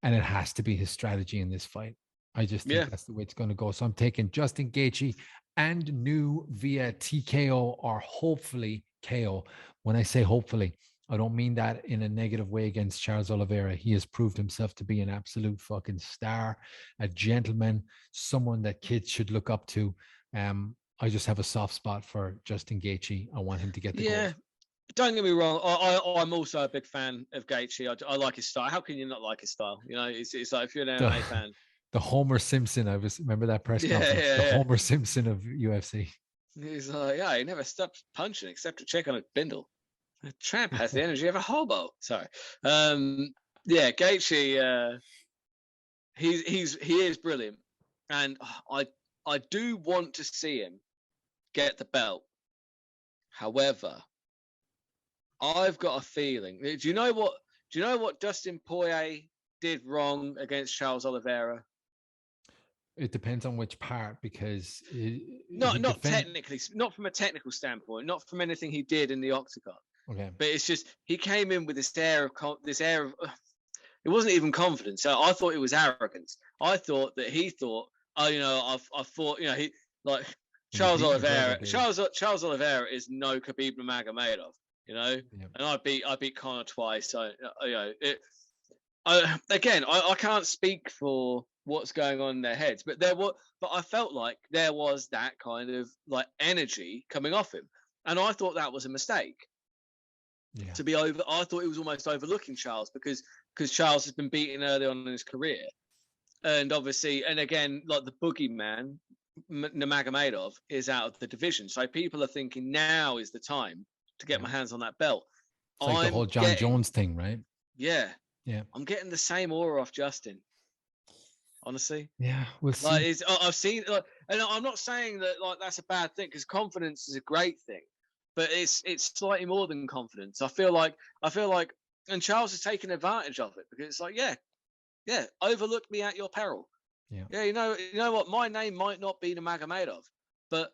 and it has to be his strategy in this fight. I just think that's the way it's going to go. So I'm taking Justin Gaethje and New via TKO or hopefully KO. When I say hopefully, I don't mean that in a negative way against Charles Oliveira. He has proved himself to be an absolute fucking star, a gentleman, someone that kids should look up to. I just have a soft spot for Justin Gaethje. I want him to get the gold. Don't get me wrong. I'm also a big fan of Gaethje. I like his style. How can you not like his style? You know, it's like if you're an MMA fan. The Homer Simpson. Remember that press conference? The Homer Simpson of UFC. He's like, he never stops punching except to check on a bindle. The tramp has the energy of a hobo. Sorry. Gaethje. He is brilliant, and I do want to see him get the belt. However, I've got a feeling. Do you know what Dustin Poirier did wrong against Charles Oliveira? It depends on which part, because not technically, not from a technical standpoint, not from anything he did in the octagon. Okay. But it's just he came in with this air of it wasn't even confidence. So I thought it was arrogance. I thought that he thought, I thought, he like Charles Oliveira. Charles Oliveira is no Khabibnurmagomedov, and I beat Conor twice. So I can't speak for what's going on in their heads, but I felt like there was that kind of like energy coming off him, and I thought that was a mistake. Yeah. I thought it was almost overlooking Charles because Charles has been beaten early on in his career, and obviously, and again, like the boogeyman Nurmagomedov is out of the division, so people are thinking now is the time to get my hands on that belt. It's like the whole John Jones thing, right? Yeah. Yeah. I'm getting the same aura off Justin. Honestly. Yeah, we'll see. I've seen, and I'm not saying that like that's a bad thing, because confidence is a great thing, but it's slightly more than confidence. I feel like, and Charles has taken advantage of it, because it's like, overlook me at your peril. Yeah. You know what? My name might not be Nurmagomedov, but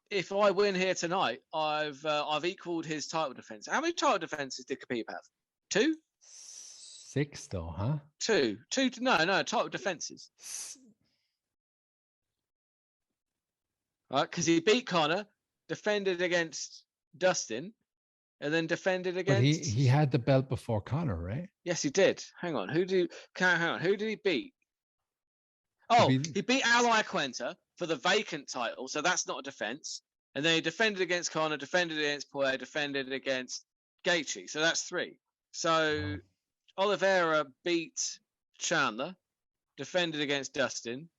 if I win here tonight, I've equaled his title defense. How many title defenses did Khabib have? 2? 6 though, huh? 2. No, title defenses. Right, because he beat Conor, defended against Dustin, and then defended against. But he had the belt before Conor, right? Yes, he did. Hang on, who did he beat? Oh, he beat Al Iaquinta for the vacant title, so that's not a defense. And then he defended against Conor, defended against Poirier, defended against Gaethje, so that's 3. So Oliveira beat Chandler, defended against Dustin.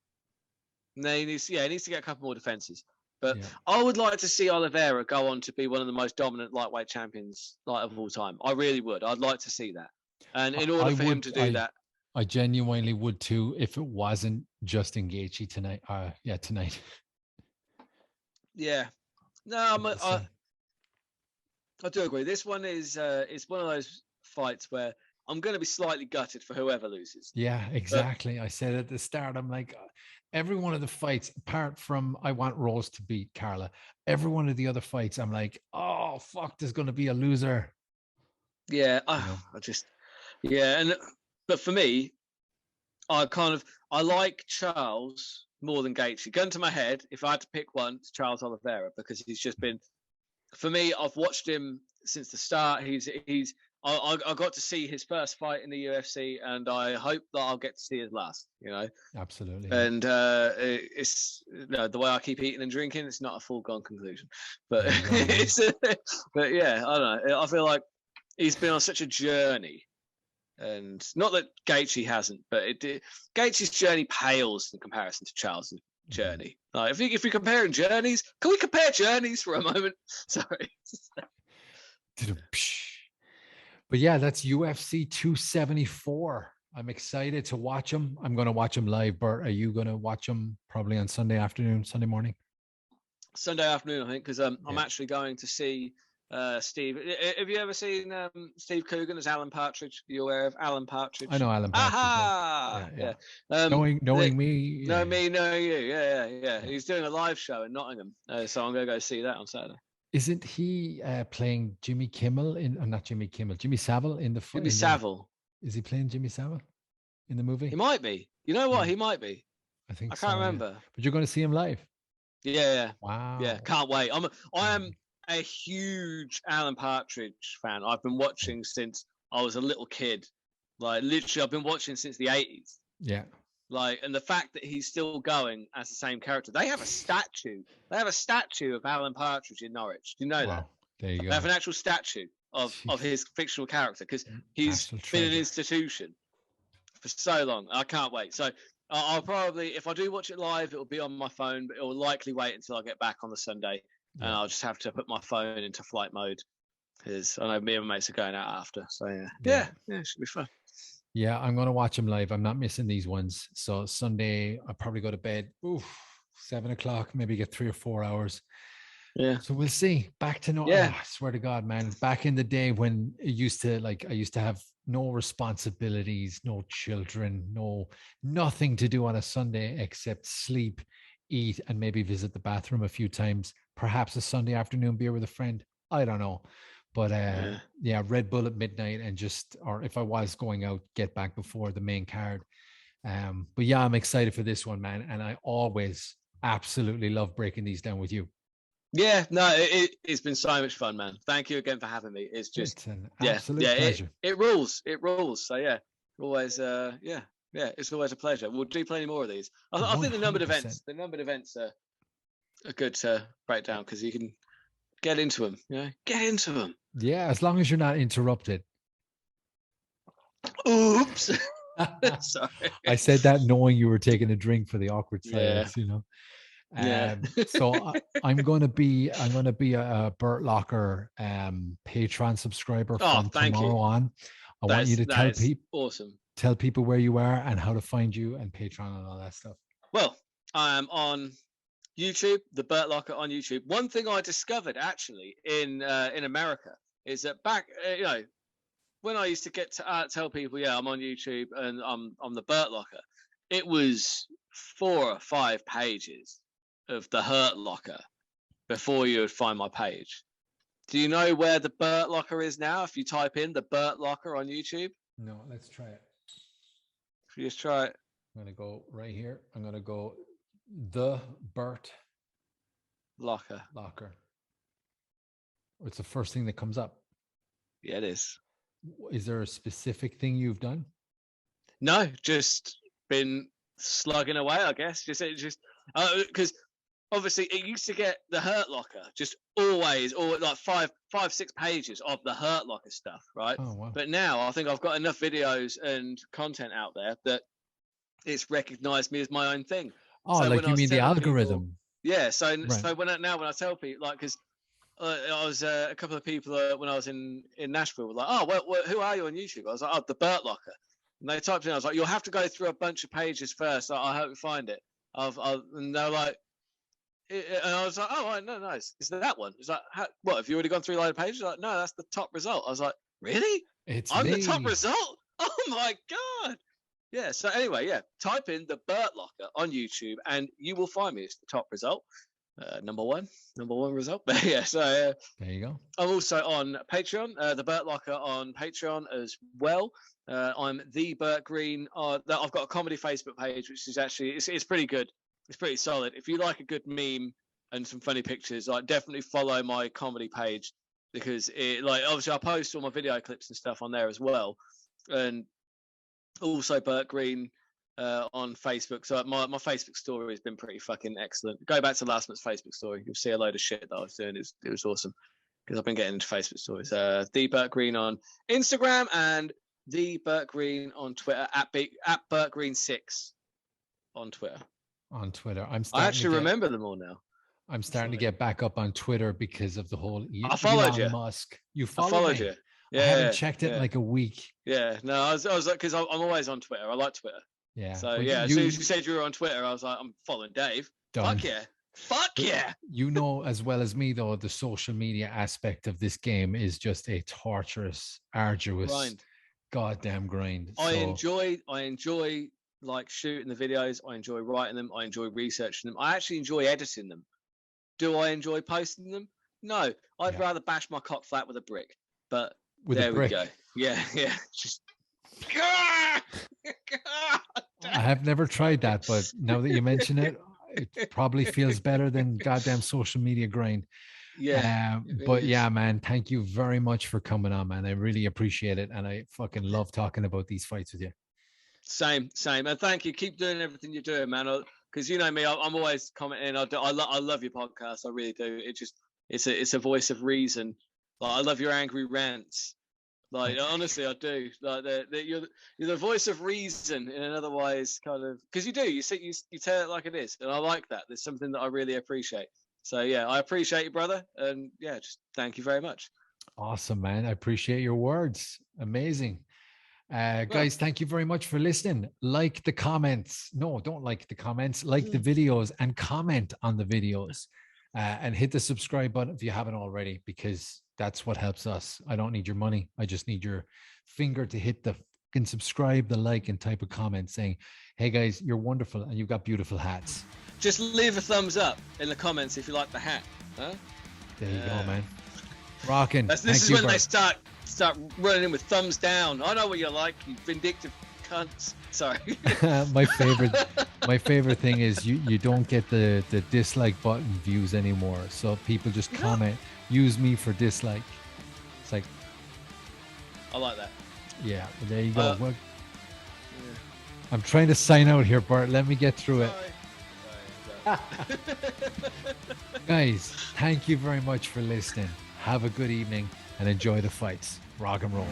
And then he needs to get a couple more defenses. But I would like to see Oliveira go on to be one of the most dominant lightweight champions of all time. I really would. I'd like to see that. And in order for him to do that, I genuinely would too, if it wasn't Justin Gaethje tonight. Tonight. Yeah. No, I do agree. This one is it's one of those fights where I'm going to be slightly gutted for whoever loses. Yeah, exactly. I said at the start, I'm like, every one of the fights, apart from I want Rose to beat Carla, every one of the other fights, I'm like, oh, fuck, there's going to be a loser. Yeah, but for me, I like Charles more than Gaethje. Gun to my head, if I had to pick one, it's Charles Oliveira, because he's just been, for me, I've watched him since the start. I got to see his first fight in the UFC, and I hope that I'll get to see his last. Absolutely. And it's the way I keep eating and drinking. It's not a foregone conclusion, but but yeah, I don't know. I feel like he's been on such a journey, and not that Gaethje hasn't, but Gaethje's journey pales in comparison to Charles' journey. Like, if we're comparing journeys, can we compare journeys for a moment? Sorry. But yeah, that's UFC 274. I'm excited to watch him. I'm going to watch him live. Bert, are you going to watch him probably on Sunday afternoon, Sunday morning? Sunday afternoon, I think, because I'm actually going to see Steve. Have you ever seen Steve Coogan as Alan Partridge? Are you aware of Alan Partridge? I know Alan Partridge. Aha! Yeah. Knowing me. Know me, know you. Yeah. He's doing a live show in Nottingham. So I'm going to go see that on Saturday. Isn't he playing Jimmy Kimmel not Jimmy Kimmel, Jimmy Savile in the Jimmy Savile. Is he playing Jimmy Savile in the movie? He might be. You know what? He might be. I think I can't remember. Yeah. But you're going to see him live? Yeah. Wow. Yeah, can't wait. I am a huge Alan Partridge fan. I've been watching since I was a little kid. Like, literally, I've been watching since the 80s. Yeah. Like, and the fact that he's still going as the same character. They have a statue. They have a statue of Alan Partridge in Norwich. Do you know that? There you go. They have an actual statue of his fictional character, because he's been an institution for so long. I can't wait. So I'll probably, if I do watch it live, it'll be on my phone, but it will likely wait until I get back on the Sunday. And I'll just have to put my phone into flight mode, because I know me and my mates are going out after. So yeah, it should be fun. Yeah, I'm going to watch them live. I'm not missing these ones. So Sunday, I'll probably go to bed. 7:00, maybe get 3 or 4 hours. Yeah. So we'll see. Back to normal. I swear to God, man. Back in the day when I used to have no responsibilities, no children, nothing to do on a Sunday except sleep, eat, and maybe visit the bathroom a few times. Perhaps a Sunday afternoon beer with a friend. I don't know. But Red Bull at midnight, or if I was going out, get back before the main card. But yeah, I'm excited for this one, man. And I always absolutely love breaking these down with you. Yeah, no, it's been so much fun, man. Thank you again for having me. It's just an absolute pleasure. It rules. So yeah, always it's always a pleasure. We'll do plenty more of these. I think the numbered events are good to break down, because you can get into them. Get into them. Yeah, as long as you're not interrupted. Oops. Sorry. I said that knowing you were taking a drink for the awkward silence, So I'm going to be a Burt Locker Patreon subscriber from tomorrow on. I want you to tell people, awesome. Tell people where you are and how to find you and Patreon and all that stuff. Well, I'm on YouTube, the Burt Locker on YouTube. One thing I discovered actually in America is that back, when I used to get to tell people, I'm on YouTube and I'm on the Burt Locker, it was 4 or 5 pages of the Hurt Locker before you would find my page. Do you know where the Burt Locker is now? If you type in the Burt Locker on YouTube? No, let's try it. If you just try it. I'm going to go right here. I'm going to go the Burt Locker. It's the first thing that comes up. Yeah, it is. Is there a specific thing you've done? No, just been slugging away, I guess. Just because obviously it used to get the Hurt Locker just always, or like five, 6 pages of the Hurt Locker stuff, right? Oh, wow. But now I think I've got enough videos and content out there that it's recognized me as my own thing. Oh, So like when I you was mean the telling algorithm? people, yeah. So Right. when I tell people, like, because I was a couple of people when I was in Nashville were like, oh, well, who are you on YouTube? I was like, oh, the Burt Locker. And they typed in, I was like, you'll have to go through a bunch of pages first. I hope you find it. And they're like, and I was like, oh, right, no, nice. Is that one? It's like, what? Have you already gone through a load of pages? Like, no, that's the top result. I was like, really? It's I'm me. the top result? Oh my God. Yeah. So anyway, yeah, type in the Burt Locker on YouTube and you will find me. It's the top result. Number one result. But yeah, so There you go. I'm also on Patreon, the Burt Locker on Patreon as well. I'm the Burt Green. I've got a comedy Facebook page, which is actually it's pretty good. It's pretty solid. If you like a good meme and some funny pictures, like definitely follow my comedy page because it like obviously I post all my video clips and stuff on there as well, and also Burt Green on Facebook. So my Facebook story has been pretty fucking excellent. Go back to last month's Facebook story. You'll see a load of shit that I was doing. It was awesome because I've been getting into Facebook stories. The Burt Green on Instagram and the Burt Green on Twitter at Burt Green 6 on Twitter. On Twitter, I actually remember them all now. I'm starting to get back up on Twitter because of the whole I followed Elon you. Musk. You I followed me? you. Yeah, I haven't checked it in like a week. Yeah, no, I was like, because I'm always on Twitter. I like Twitter. Yeah. So yeah, as soon as you said you were on Twitter, I was like, I'm following Dave. Done. Fuck yeah. You know as well as me though, the social media aspect of this game is just a torturous, arduous, goddamn grind. I enjoy like shooting the videos. I enjoy writing them. I enjoy researching them. I actually enjoy editing them. Do I enjoy posting them? No, I'd rather bash my cock flat with a brick. But there we go. Yeah. Just. I have never tried that, but now that you mention it, it probably feels better than goddamn social media grind. Yeah. But yeah, man, thank you very much for coming on, man. I really appreciate it. And I fucking love talking about these fights with you. Same. And thank you. Keep doing everything you're doing, man. Because you know me, I'm always commenting. I love your podcast. I really do. It's a voice of reason. Like I love your angry rants. Like honestly, I do. Like you're the voice of reason in an otherwise kind of because you do. You tell it like it is, and I like that. There's something that I really appreciate. So yeah, I appreciate you, brother, and yeah, just thank you very much. Awesome, man. I appreciate your words. Amazing. Guys, thank you very much for listening. Like the comments. No, don't like the comments. Like the videos and comment on the videos. And hit the subscribe button if you haven't already, because that's what helps us. I don't need your money. I just need your finger to hit the fucking subscribe, the like, and type a comment saying, hey guys, you're wonderful and you've got beautiful hats. Just leave a thumbs up in the comments if you like the hat. Huh? There you go, man. Rocking. This is when they start running in with thumbs down. I know what you're like, you vindictive cunts. Sorry. my favorite thing is you don't get the dislike button views anymore. So people just comment, use me for dislike. It's like, I like that. Yeah, well, there you go. I'm trying to sign out here, Bart. Let me get through it. Guys, thank you very much for listening. Have a good evening and enjoy the fights. Rock and roll.